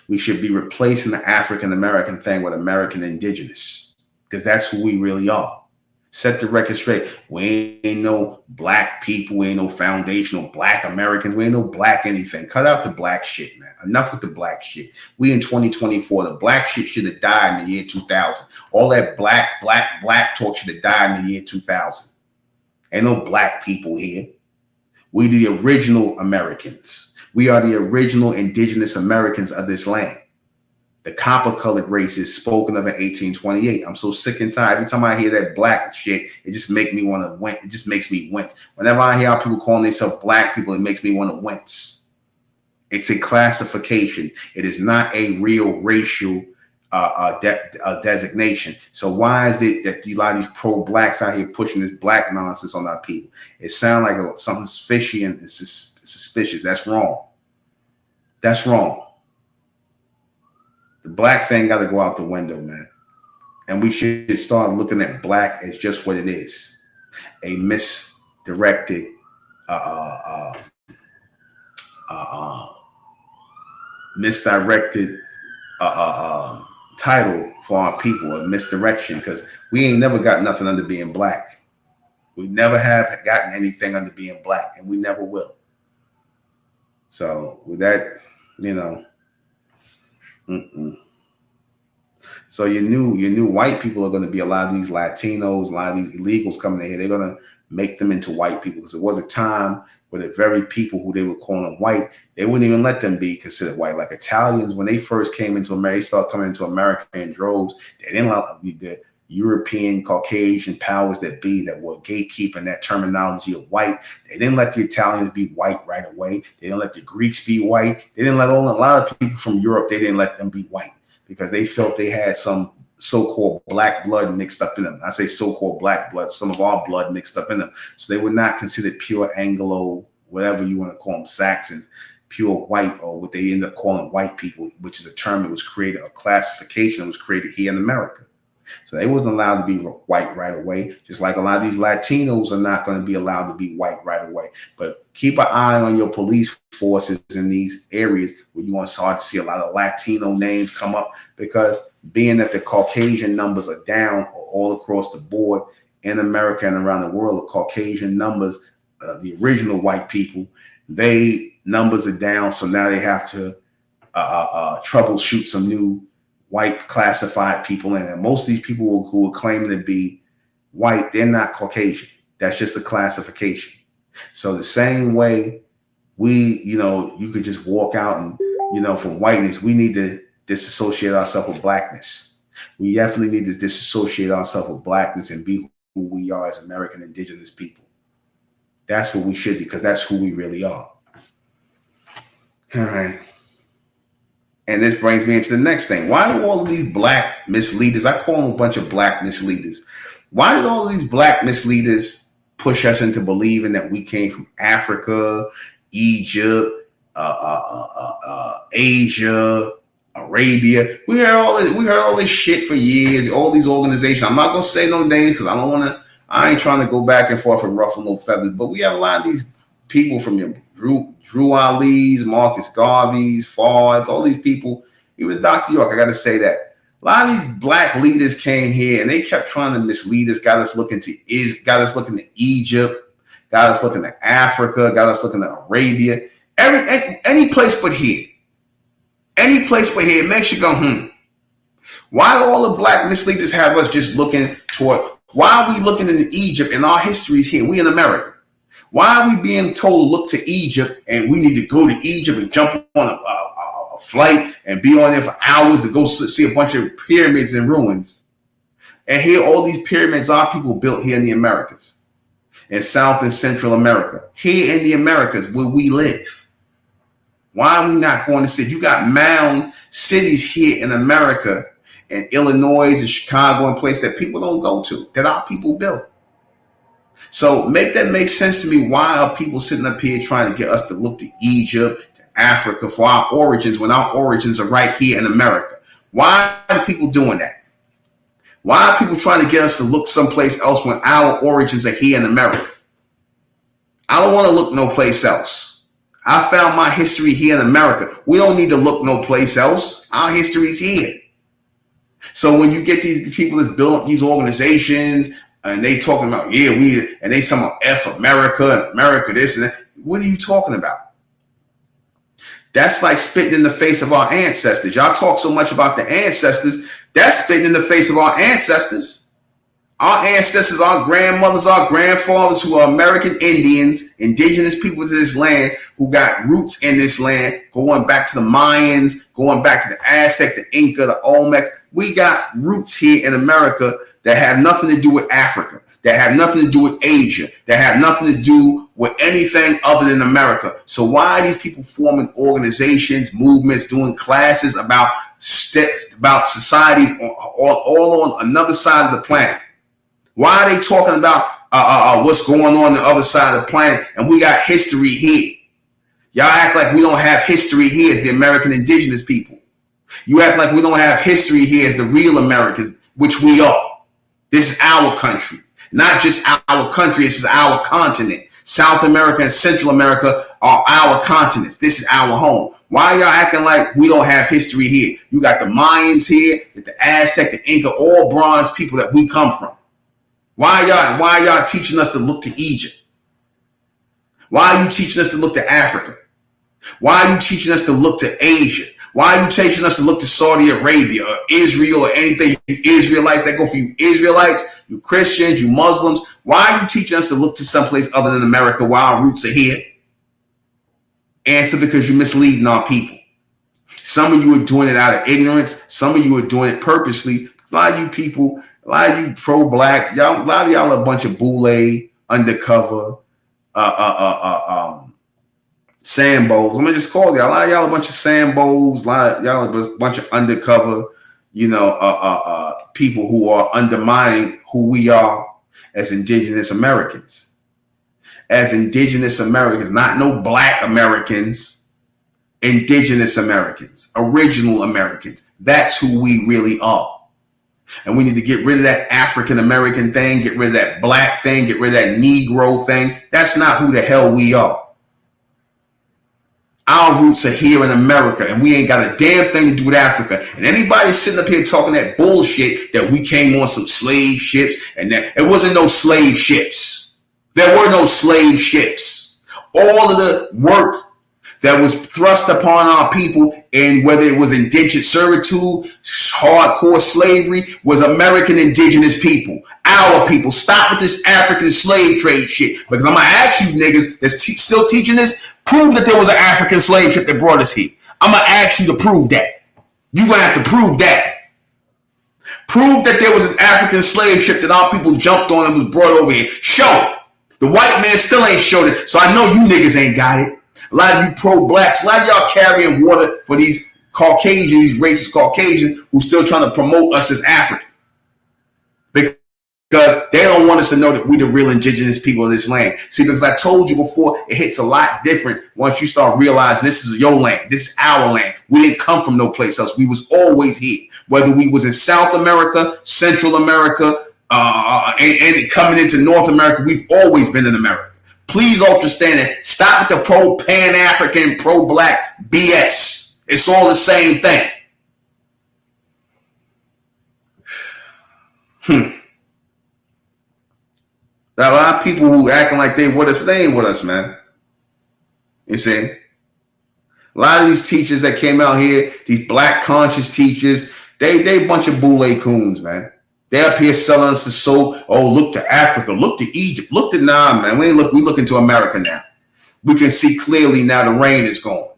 We should be replacing the African American thing with American Indigenous, because that's who we really are. Set the record straight. We ain't no black people. We ain't no foundational black Americans. We ain't no black anything. Cut out the black shit, man. Enough with the black shit. We in 2024. The black shit should have died in the year 2000. All that black talk should have died in the year 2000. Ain't no black people here. We the original Americans. We are the original Indigenous Americans of this land. The copper-colored race is spoken of in 1828. I'm so sick and tired. Every time I hear that black shit, it just makes me want to wince. It just makes me wince. Whenever I hear people calling themselves black people, it makes me want to wince. It's a classification. It is not a real racial designation. So why is it that a lot of these pro-blacks out here pushing this black nonsense on our people? It sounds like something's fishy and suspicious. That's wrong. That's wrong. The black thing got to go out the window, man. And we should start looking at black as just what it is. A misdirected title for our people, a misdirection, because we ain't never got nothing under being black. We never have gotten anything under being black, and we never will. So with that, So your new white people are going to be a lot of these Latinos, a lot of these illegals coming in here. They're going to make them into white people, because there was a time where the very people who they were calling white, they wouldn't even let them be considered white. Like Italians, when they first came into America, they started coming into America in droves. They didn't allow the European Caucasian powers that be, that were gatekeeping that terminology of white. They didn't let the Italians be white right away. They didn't let the Greeks be white. They didn't let a lot of people from Europe, they didn't let them be white, because they felt they had some so-called black blood mixed up in them. I say so-called black blood, some of our blood mixed up in them. So they were not considered pure Anglo, whatever you want to call them, Saxons, pure white, or what they end up calling white people, which is a term that was created, a classification that was created here in America. So they wasn't allowed to be white right away, just like a lot of these Latinos are not going to be allowed to be white right away. But keep an eye on your police forces in these areas where you want to start to see a lot of Latino names come up, because being that the Caucasian numbers are down all across the board in America and around the world, the Caucasian numbers, the original white people, they numbers are down. So now they have to troubleshoot some new white classified people in. And most of these people who are claiming to be white, they're not Caucasian. That's just a classification. So the same way you could just walk out and, from whiteness, we need to disassociate ourselves with blackness. We definitely need to disassociate ourselves with blackness and be who we are as American indigenous people. That's what we should do, because that's who we really are. All right. And this brings me into the next thing. Why do all of these black misleaders, I call them a bunch of black misleaders, why did all of these black misleaders push us into believing that we came from Africa, Egypt, Asia, Arabia? We heard all this shit for years, all these organizations. I'm not going to say no names because I ain't trying to go back and forth and ruffle no feathers, but we have a lot of these people from Drew Ali's, Marcus Garvey's, Ford's, all these people, even Dr. York, I got to say that. A lot of these black leaders came here and they kept trying to mislead us, got us looking to Egypt, got us looking to Africa, got us looking to Arabia, any place but here. Any place but here. It makes you go, Why do all the black misleaders have us just looking toward, why are we looking into Egypt and our histories here? We in America. Why are we being told to look to Egypt and we need to go to Egypt and jump on a flight and be on there for hours to go see a bunch of pyramids and ruins? And here, all these pyramids are people built here in the Americas, in South and Central America, here in the Americas where we live. Why are we not going to see? You got mound cities here in America, in Illinois and Chicago, and places that people don't go to, that our people built. So make that make sense to me. Why are people sitting up here trying to get us to look to Egypt, to Africa for our origins, when our origins are right here in America? Why are people doing that? Why are people trying to get us to look someplace else when our origins are here in America? I don't want to look no place else. I found my history here in America. We don't need to look no place else. Our history is here. So when you get these people that build up these organizations, and they talking about, and they talking about F America and America this and that. What are you talking about? That's like spitting in the face of our ancestors. Y'all talk so much about the ancestors. That's spitting in the face of our ancestors. Our ancestors, our grandmothers, our grandfathers, who are American Indians, indigenous people to this land, who got roots in this land, going back to the Mayans, going back to the Aztec, the Inca, the Olmecs. We got roots here in America that have nothing to do with Africa, that have nothing to do with Asia, that have nothing to do with anything other than America. So why are these people forming organizations, movements, doing classes about societies all on another side of the planet? Why are they talking about what's going on the other side of the planet, and we got history here? Y'all act like we don't have history here as the American indigenous people. You act like we don't have history here as the real Americans, which we are. This is our country, not just our country. This is our continent. South America and Central America are our continents. This is our home. Why are y'all acting like we don't have history here? You got the Mayans here, the Aztec, the Inca, all bronze people that we come from. Why are y'all teaching us to look to Egypt? Why are you teaching us to look to Africa? Why are you teaching us to look to Asia? Why are you teaching us to look to Saudi Arabia or Israel or anything? You Israelites, that go for you Israelites, you Christians, you Muslims. Why are you teaching us to look to someplace other than America while our roots are here? Answer: because you're misleading our people. Some of you are doing it out of ignorance. Some of you are doing it purposely. A lot of you people, a lot of you pro-black, y'all, a lot of y'all are a bunch of boule, undercover, Sambos. I'm gonna just call y'all. A lot of y'all a bunch of Sambos. A lot of y'all a bunch of undercover. people who are undermining who we are as Indigenous Americans. As Indigenous Americans, not no Black Americans, Indigenous Americans, original Americans. That's who we really are. And we need to get rid of that African American thing, get rid of that Black thing, get rid of that Negro thing. That's not who the hell we are. Our roots are here in America, and we ain't got a damn thing to do with Africa. And anybody sitting up here talking that bullshit that we came on some slave ships, and that it wasn't no slave ships. There were no slave ships. All of the work that was thrust upon our people, and whether it was indentured servitude, hardcore slavery, was American indigenous people, our people. Stop with this African slave trade shit, because I'm gonna ask you niggas that's still teaching this, prove that there was an African slave ship that brought us here. I'm gonna ask you to prove that. You're gonna have to prove that. Prove that there was an African slave ship that our people jumped on and was brought over here. Show it. The white man still ain't showed it, so I know you niggas ain't got it. A lot of you pro-blacks, a lot of y'all carrying water for these Caucasian, these racist Caucasians who still trying to promote us as African. Because they don't want us to know that we the real indigenous people of this land. See, because I told you before, it hits a lot different once you start realizing this is your land. This is our land. We didn't come from no place else. We was always here. Whether we was in South America, Central America, and coming into North America, we've always been in America. Please understand it. Stop with the pro-Pan-African, pro-Black BS. It's all the same thing. There are a lot of people who acting like they with us, but they ain't with us, man. You see? A lot of these teachers that came out here, these Black conscious teachers, they a bunch of boule coons, man. They up here selling us the soap. Oh, look to Africa, look to Egypt, look to man. We look into America now. We can see clearly now the rain is gone.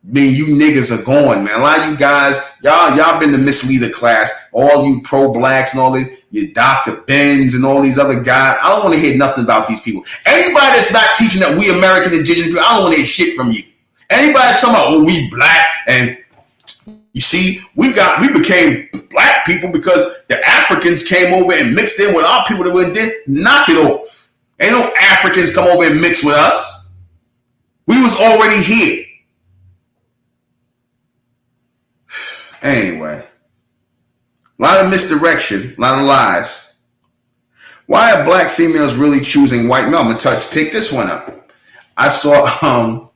I mean, you niggas are going, man. A lot of you guys, y'all been the misleader class. All you pro-blacks and all this, you Dr. Benz and all these other guys. I don't want to hear nothing about these people. Anybody that's not teaching that we American indigenous people, I don't want to hear shit from you. Anybody talking about, oh, we black, and you see, we became black people because the Africans came over and mixed in with our people that were in there. Knock it off. Ain't no Africans come over and mix with us. We was already here. Anyway, a lot of misdirection, a lot of lies. Why are Black females really choosing white men? I'm gonna take this one up. I saw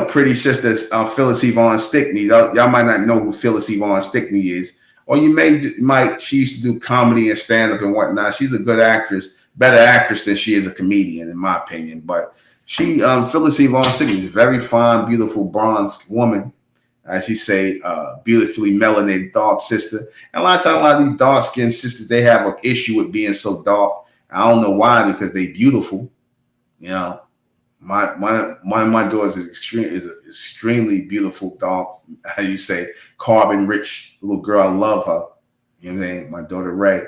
pretty sisters, Phyllis Yvonne Stickney. Y'all might not know who Phyllis Yvonne Stickney is, or you might. She used to do comedy and stand up and whatnot. She's a good actress, better actress than she is a comedian, in my opinion. But Phyllis Yvonne Stickney is a very fine, beautiful, bronze woman. As you say, beautifully melanated dark sister. And a lot of times, a lot of these dark skinned sisters, they have an issue with being so dark. I don't know why, because they beautiful. You know, my daughters is extremely beautiful, dark, how you say, carbon rich little girl. I love her. You know what I mean? My daughter Ray.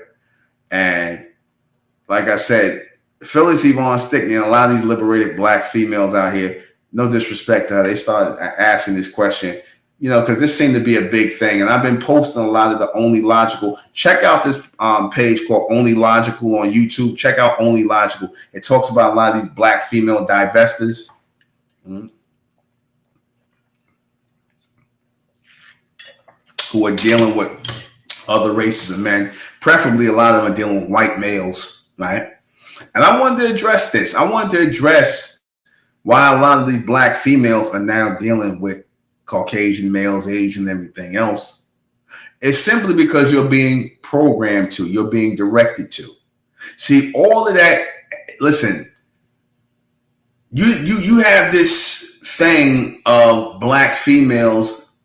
And like I said, Phyllis Yvonne Stickney and a lot of these liberated Black females out here, no disrespect to her, they started asking this question. Because this seemed to be a big thing. And I've been posting a lot of the Only Logical. Check out this page called Only Logical on YouTube. Check out Only Logical. It talks about a lot of these Black female divestors. Who are dealing with other races of men. Preferably a lot of them are dealing with white males, right? And I wanted to address this. I wanted to address why a lot of these Black females are now dealing with Caucasian males, Asian, everything else. It's simply because you're being programmed to, you're being directed to. See, all of that, listen, you have this thing of Black females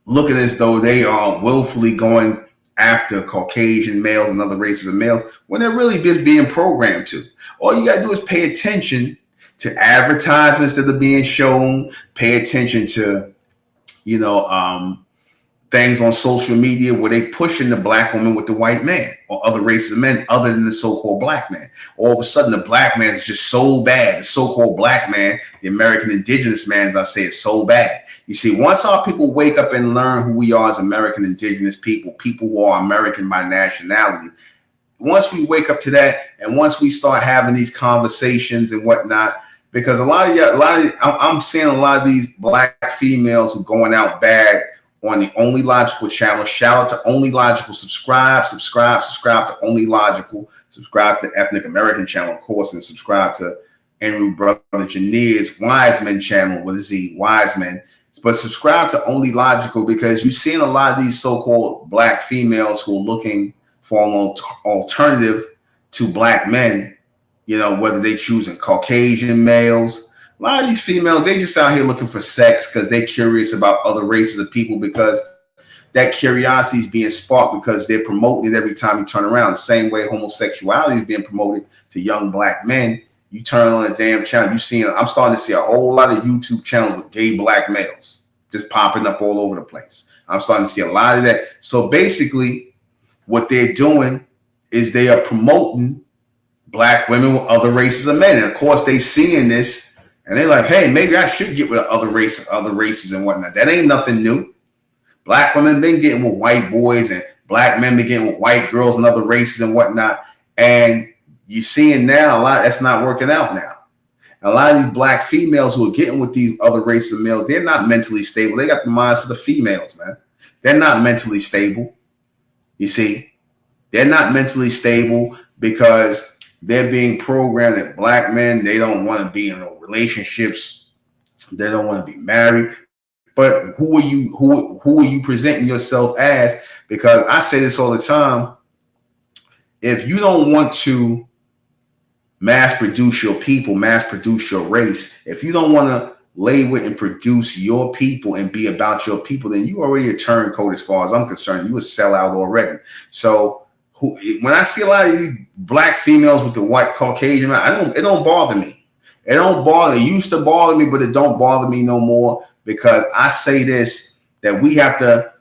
looking as though they are willfully going after Caucasian males and other races of males when they're really just being programmed to. All you got to do is pay attention to advertisements that are being shown, pay attention to things on social media where they pushing the black woman with the white man or other races of men other than the so-called black man. All of a sudden, the black man is just so bad. The so-called black man, the American indigenous man, as I say, is so bad. You see, once our people wake up and learn who we are as American indigenous people, people who are American by nationality, once we wake up to that, and once we start having these conversations and whatnot, because I'm seeing a lot of these black females who are going out bad on the Only Logical channel. Shout out to Only Logical. Subscribe to Only Logical. Subscribe to the Ethnic American channel, of course, and subscribe to Andrew Brother Janier's Wise Men channel with a Z, Wise Men. But subscribe to Only Logical, because you're seeing a lot of these so-called black females who are looking for an alternative to black men, you know, whether they choosing Caucasian males. A lot of these females, they just out here looking for sex because they're curious about other races of people, because that curiosity is being sparked because they're promoting it every time you turn around. The same way homosexuality is being promoted to young black men. You turn on a damn channel, I'm starting to see a whole lot of YouTube channels with gay black males just popping up all over the place. I'm starting to see a lot of that. So basically, what they're doing is they are promoting black women with other races of men. And of course, they seeing this and they're like, hey, maybe I should get with other races and whatnot. That ain't nothing new. Black women been getting with white boys, and black men been getting with white girls and other races and whatnot. And you're seeing now a lot that's not working out now. A lot of these black females who are getting with these other races of males, they're not mentally stable. They got the minds of the females, man. They're not mentally stable. You see, they're not mentally stable because they're being programmed that black men, they don't want to be in relationships. They don't want to be married. But who are you presenting yourself as? Because I say this all the time. If you don't want to mass produce your people, mass produce your race, if you don't want to label and produce your people and be about your people, then you already a turncoat as far as I'm concerned. You a sellout already. So when I see a lot of these black females with the white Caucasian, it don't bother me. It don't bother. It used to bother me, but it don't bother me no more, because I say this, that we have to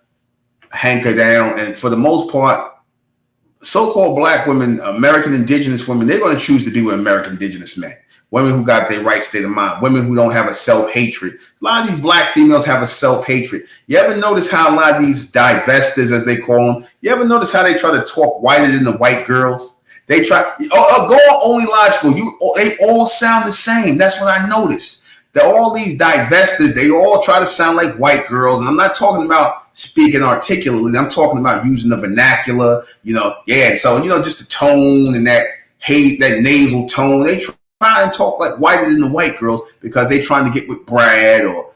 hanker down. And for the most part, so-called black women, American indigenous women, they're going to choose to be with American indigenous men. Women who got their right state of mind. Women who don't have a self-hatred. A lot of these black females have a self-hatred. You ever notice how a lot of these divestors, as they call them, you ever notice how they try to talk whiter than the white girls? They try, go on Only Logical. They all sound the same. That's what I noticed. That all these divestors, they all try to sound like white girls. And I'm not talking about speaking articulately. I'm talking about using the vernacular, So, just the tone and that nasal tone. They try and talk like whiter than the white girls because they trying to get with Brad or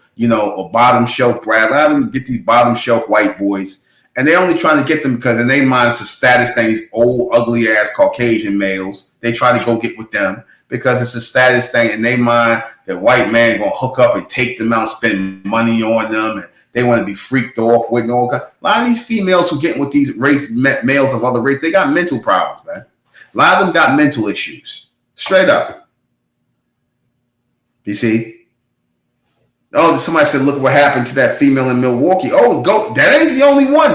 bottom shelf Brad. Let them get these bottom shelf white boys. And they're only trying to get them because in their mind it's a status thing. These old, ugly ass Caucasian males, they try to go get with them because it's a status thing in their mind that white man going to hook up and take them out, spend money on them. And they want to be freaked off with and all that. A lot of these females who getting with these males of other race, they got mental problems, man. A lot of them got mental issues. Straight up. You see? Oh, somebody said, look what happened to that female in Milwaukee. Oh, that ain't the only one.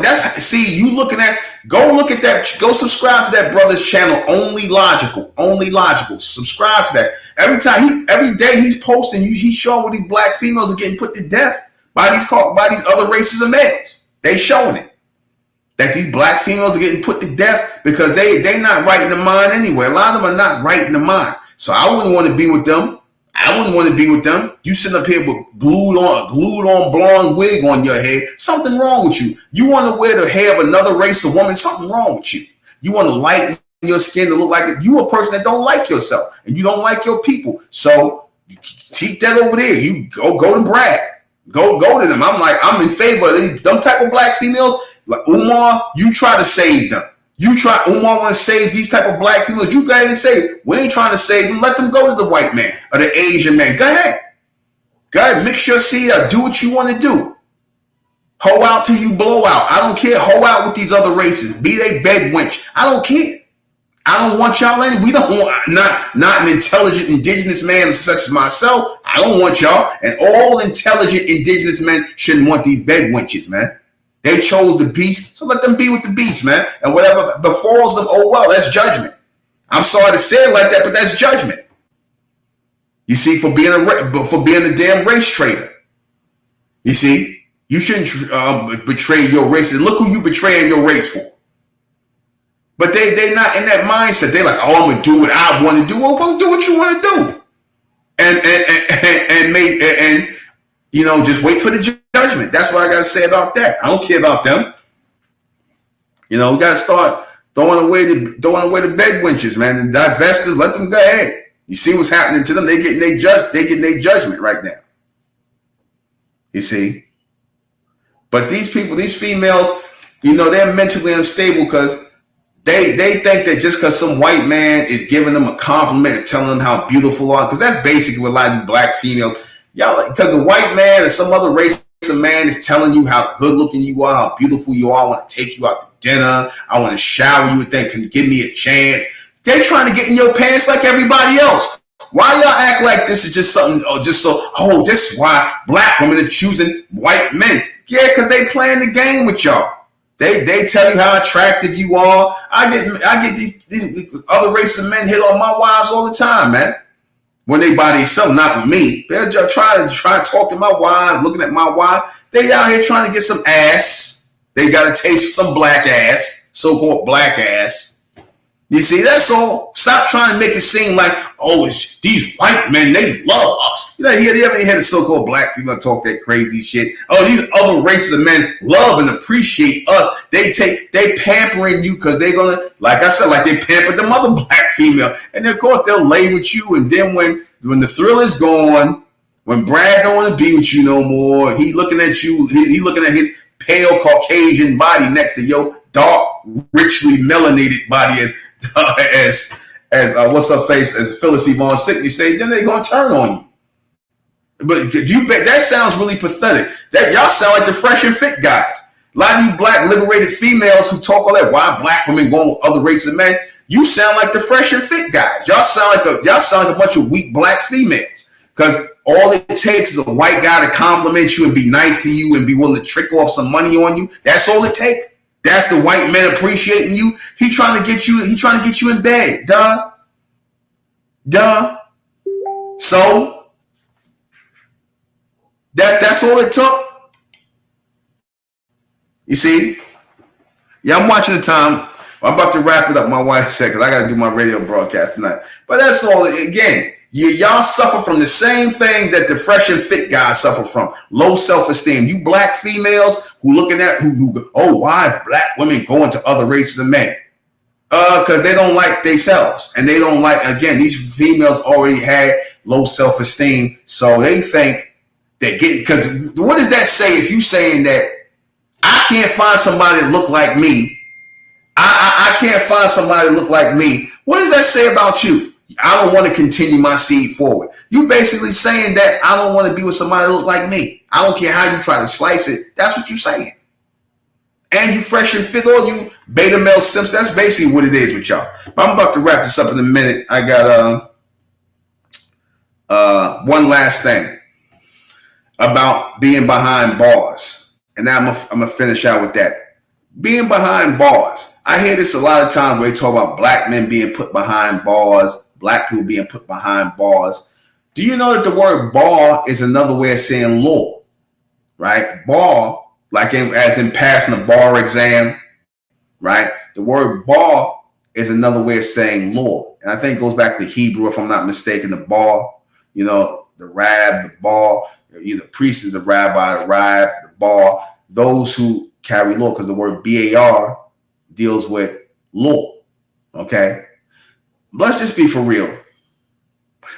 You looking at, go look at that. Go subscribe to that brother's channel, Only Logical. Only Logical. Subscribe to that. Every day he's posting, he's showing where these black females are getting put to death by these other races of males. They showing it. That these black females are getting put to death because they not right in the mind anyway. A lot of them are not right in the mind. So I wouldn't want to be with them. I wouldn't want to be with them. You sitting up here with glued on blonde wig on your head. Something wrong with you. You want to wear the hair of another race of woman. Something wrong with you. You want to lighten your skin to look like it. You a person that don't like yourself and you don't like your people. So keep that over there. You go to Brad. Go to them. I'm in favor of them type of black females. Like Umar, you try to save them. Umar want to save these type of black females. You go ahead and say, we ain't trying to save them. Let them go to the white man or the Asian man. Go ahead. Mix your seed up. Do what you want to do. Hoe out till you blow out. I don't care. Hoe out with these other races. Be they bed wench. I don't care. I don't want y'all any. We don't want not an intelligent indigenous man such as myself. I don't want y'all. And all intelligent indigenous men shouldn't want these bed wenches, man. They chose the beast, so let them be with the beast, man. And whatever befalls them, oh well, that's judgment. I'm sorry to say it like that, but that's judgment. You see, for being a damn race traitor. You see, you shouldn't betray your race. And look who you betraying your race for. But they not in that mindset. They like, oh, I'm gonna do what I want to do. Well, go do what you want to do, and you know, just wait for the judgment. That's what I gotta say about that. I don't care about them. You know, we gotta start throwing away the bed winches, man. The divestors, let them go ahead. You see what's happening to them? They getting their judgment right now. You see, but these people, these females, you know, they're mentally unstable because they think that just because some white man is giving them a compliment and telling them how beautiful they are, because that's basically what a lot of black females, y'all, because the white man or some other race of man is telling you how good looking you are, how beautiful you are. I want to take you out to dinner. I want to shower you with that. Can you give me a chance? They're trying to get in your pants like everybody else. Why y'all act like this is just something, this is why black women are choosing white men? Yeah, because they playing the game with y'all. They tell you how attractive you are. I get these other races of men hit on my wives all the time, man. When they buy themselves, not with me. They're just trying to talk to my wife, looking at my wife. They out here trying to get some ass. They got a taste for some black ass, so-called black ass. You see, that's all. Stop trying to make it seem like, oh, it's these white men, they love us. You know, you ever hear the so-called black people talk that crazy shit? Oh, these other races of men love and appreciate us. They pampering you because they're gonna, like I said, like they pampered them other black female. And of course they'll lay with you. And then when the thrill is gone, when Brad don't want to be with you no more, he looking at you, he looking at his pale Caucasian body next to your dark, richly melanated body as what's her face, as Phyllis Yvonne Sickney say, then they're gonna turn on you. But you bet that sounds really pathetic. That y'all sound like the fresh and fit guys. A lot of you black liberated females who talk all that, why black women going with other races of men, you sound like the fresh and fit guys. Y'all sound like a bunch of weak black females. Because all it takes is a white guy to compliment you and be nice to you and be willing to trick off some money on you. That's all it takes. That's the white man appreciating you. He trying to get you in bed. Duh. So that's all it took. You see? Yeah, I'm watching the time. I'm about to wrap it up. My wife said, because I got to do my radio broadcast tonight. But that's all. Again, y'all suffer from the same thing that the fresh and fit guys suffer from. Low self-esteem. You black females who looking at why black women going to other races of men? Because they don't like themselves. And they don't like, again, these females already had low self-esteem. So they think they're getting, because what does that say if you saying that I can't find somebody that look like me? I can't find somebody that look like me. What does that say about you? I don't want to continue my seed forward. You basically saying that I don't want to be with somebody that look like me. I don't care how you try to slice it. That's what you're saying. And you fresh and fit, or you beta male simps. That's basically what it is with y'all. But I'm about to wrap this up in a minute. I got one last thing about being behind bars. And now I'm gonna finish out with that. Being behind bars. I hear this a lot of times where they talk about black men being put behind bars, black people being put behind bars. Do you know that the word bar is another way of saying law? Right? Bar, like as in passing a bar exam, right? The word bar is another way of saying law. And I think it goes back to Hebrew, if I'm not mistaken, the bar, you know, the rab, the bar, the priest is the rabbi, the rab, the bar, those who carry law, because the word BAR deals with law. Okay. Let's just be for real.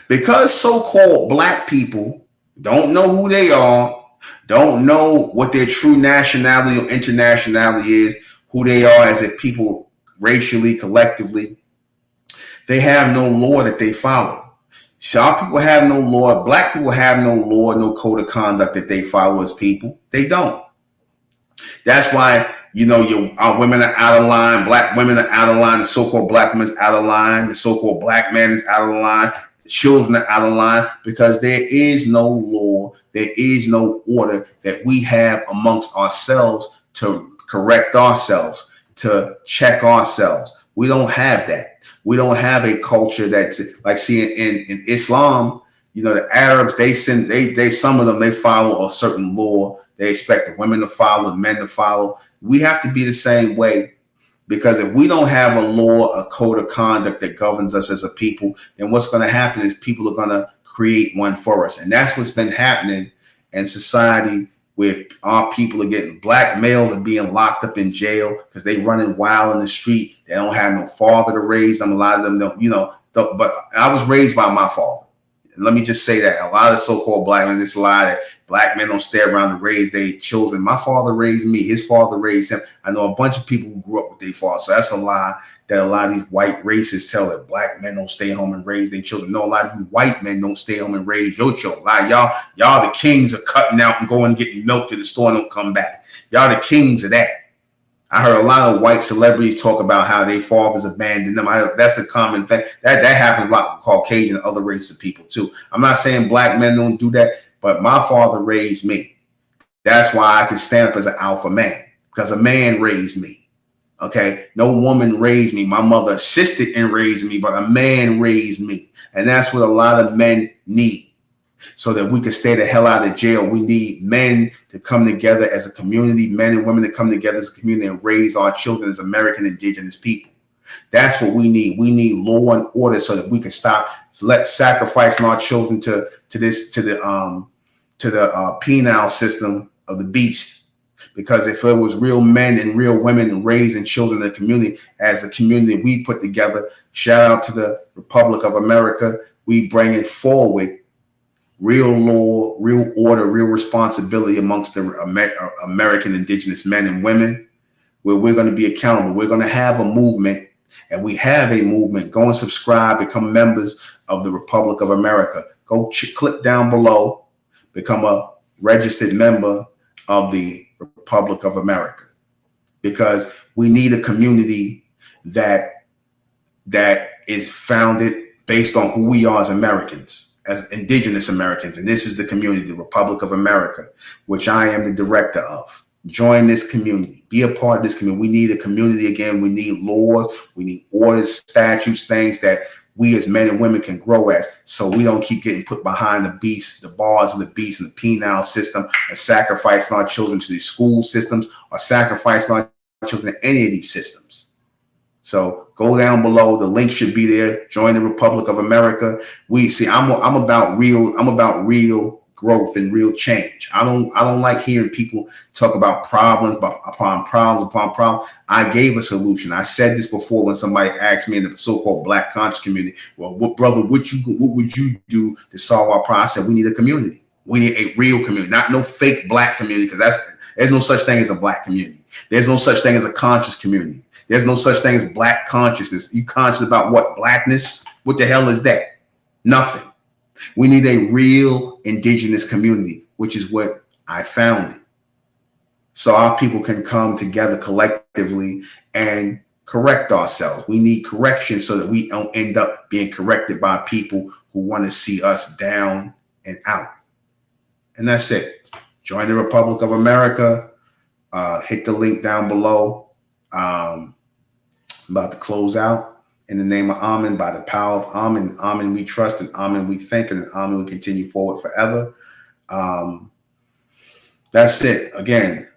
Because so-called black people don't know who they are, don't know what their true nationality or internationality is, who they are as a people racially, collectively, they have no law that they follow. Some people have no law. Black people have no law, no code of conduct that they follow as people. They don't. That's why, our women are out of line. Black women are out of line. The so-called black woman's out of line. The so-called black man is out of line. The children are out of line because there is no law. There is no order that we have amongst ourselves to correct ourselves, to check ourselves. We don't have that. We don't have a culture that's like, see, in Islam, you know, the Arabs, they some of them, they follow a certain law. They expect the women to follow, the men to follow. We have to be the same way, because if we don't have a law, a code of conduct that governs us as a people, then what's going to happen is people are going to create one for us. And that's what's been happening in society, where our people are getting, black males are being locked up in jail because they running wild in the street. They don't have no father to raise them. A lot of them don't, you know, but I was raised by my father. Let me just say that a lot of so-called black men, this lie that black men don't stay around to raise their children. My father raised me. His father raised him. I know a bunch of people who grew up with their father. So that's a lie that a lot of these white racists tell, that black men don't stay home and raise their children. No, a lot of you white men don't stay home and raise your children. Like y'all the kings of cutting out and going and getting milk to the store and don't come back. Y'all the kings of that. I heard a lot of white celebrities talk about how their fathers abandoned them. That's a common thing. That happens a lot with Caucasian and other races of people too. I'm not saying black men don't do that, but my father raised me. That's why I can stand up as an alpha man, because a man raised me. Okay, no woman raised me. My mother assisted in raising me, but a man raised me, and that's what a lot of men need. So that we can stay the hell out of jail, we need men to come together as a community, men and women to come together as a community and raise our children as American indigenous people. That's what we need. We need law and order so that we can stop sacrificing our children to the penal system of the beast. Because if it was real men and real women raising children in the community, as a community we put together, shout out to the Republic of America, we bring it forward. Real law, real order, real responsibility amongst the American indigenous men and women, where we're going to be accountable. We're going to have a movement, and we have a movement. Go and subscribe, become members of the Republic of America. Go click down below, become a registered member of the Republic of America, because we need a community that is founded based on who we are as Americans, as indigenous Americans. And this is the community, the Republic of America, which I am the director of. Join this community, be a part of this community. We need a community again. We need laws, we need orders, statutes, things that we as men and women can grow as, so we don't keep getting put behind the beast, the bars of the beast and the penal system, and sacrificing our children to these school systems, or sacrificing our children to any of these systems. So go down below. The link should be there. Join the Republic of America. We see. I'm about real growth and real change. I don't like hearing people talk about problems upon problems. I gave a solution. I said this before when somebody asked me in the so-called Black conscious community, well, what would you do to solve our problem? I said we need a community. We need a real community, not no fake Black community, because there's no such thing as a Black community. There's no such thing as a conscious community. There's no such thing as Black consciousness. You conscious about what? Blackness? What the hell is that? Nothing. We need a real indigenous community, which is what I founded. So our people can come together collectively and correct ourselves. We need correction so that we don't end up being corrected by people who want to see us down and out. And that's it. Join the Republic of America. Hit the link down below. I'm about to close out. In the name of Amen, by the power of Amen. Amen we trust, and Amen we think, and Amen we continue forward forever. That's it. Again,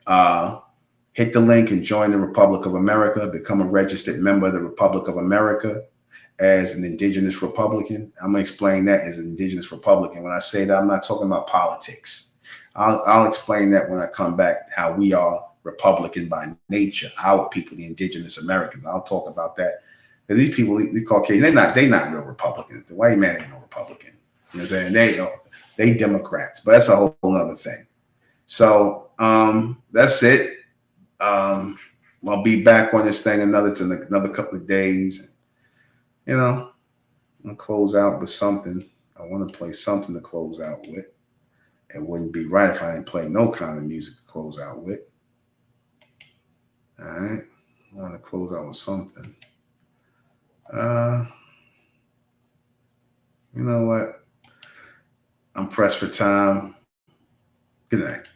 hit the link and join the Republic of America. Become a registered member of the Republic of America as an Indigenous Republican. I'm going to explain that as an Indigenous Republican. When I say that, I'm not talking about politics. I'll explain that when I come back, how we are Republican by nature, our people, the Indigenous Americans. I'll talk about that. Because these people, the Caucasian, they not real Republicans. The white man ain't no Republican. You know what I'm saying? They Democrats, but that's a whole other thing. So that's it. I'll be back on this thing another couple of days. You know, I'll close out with something. I want to play something to close out with. It wouldn't be right if I didn't play no kind of music to close out with. All right, I want to close out with something. You know what? I'm pressed for time. Good night.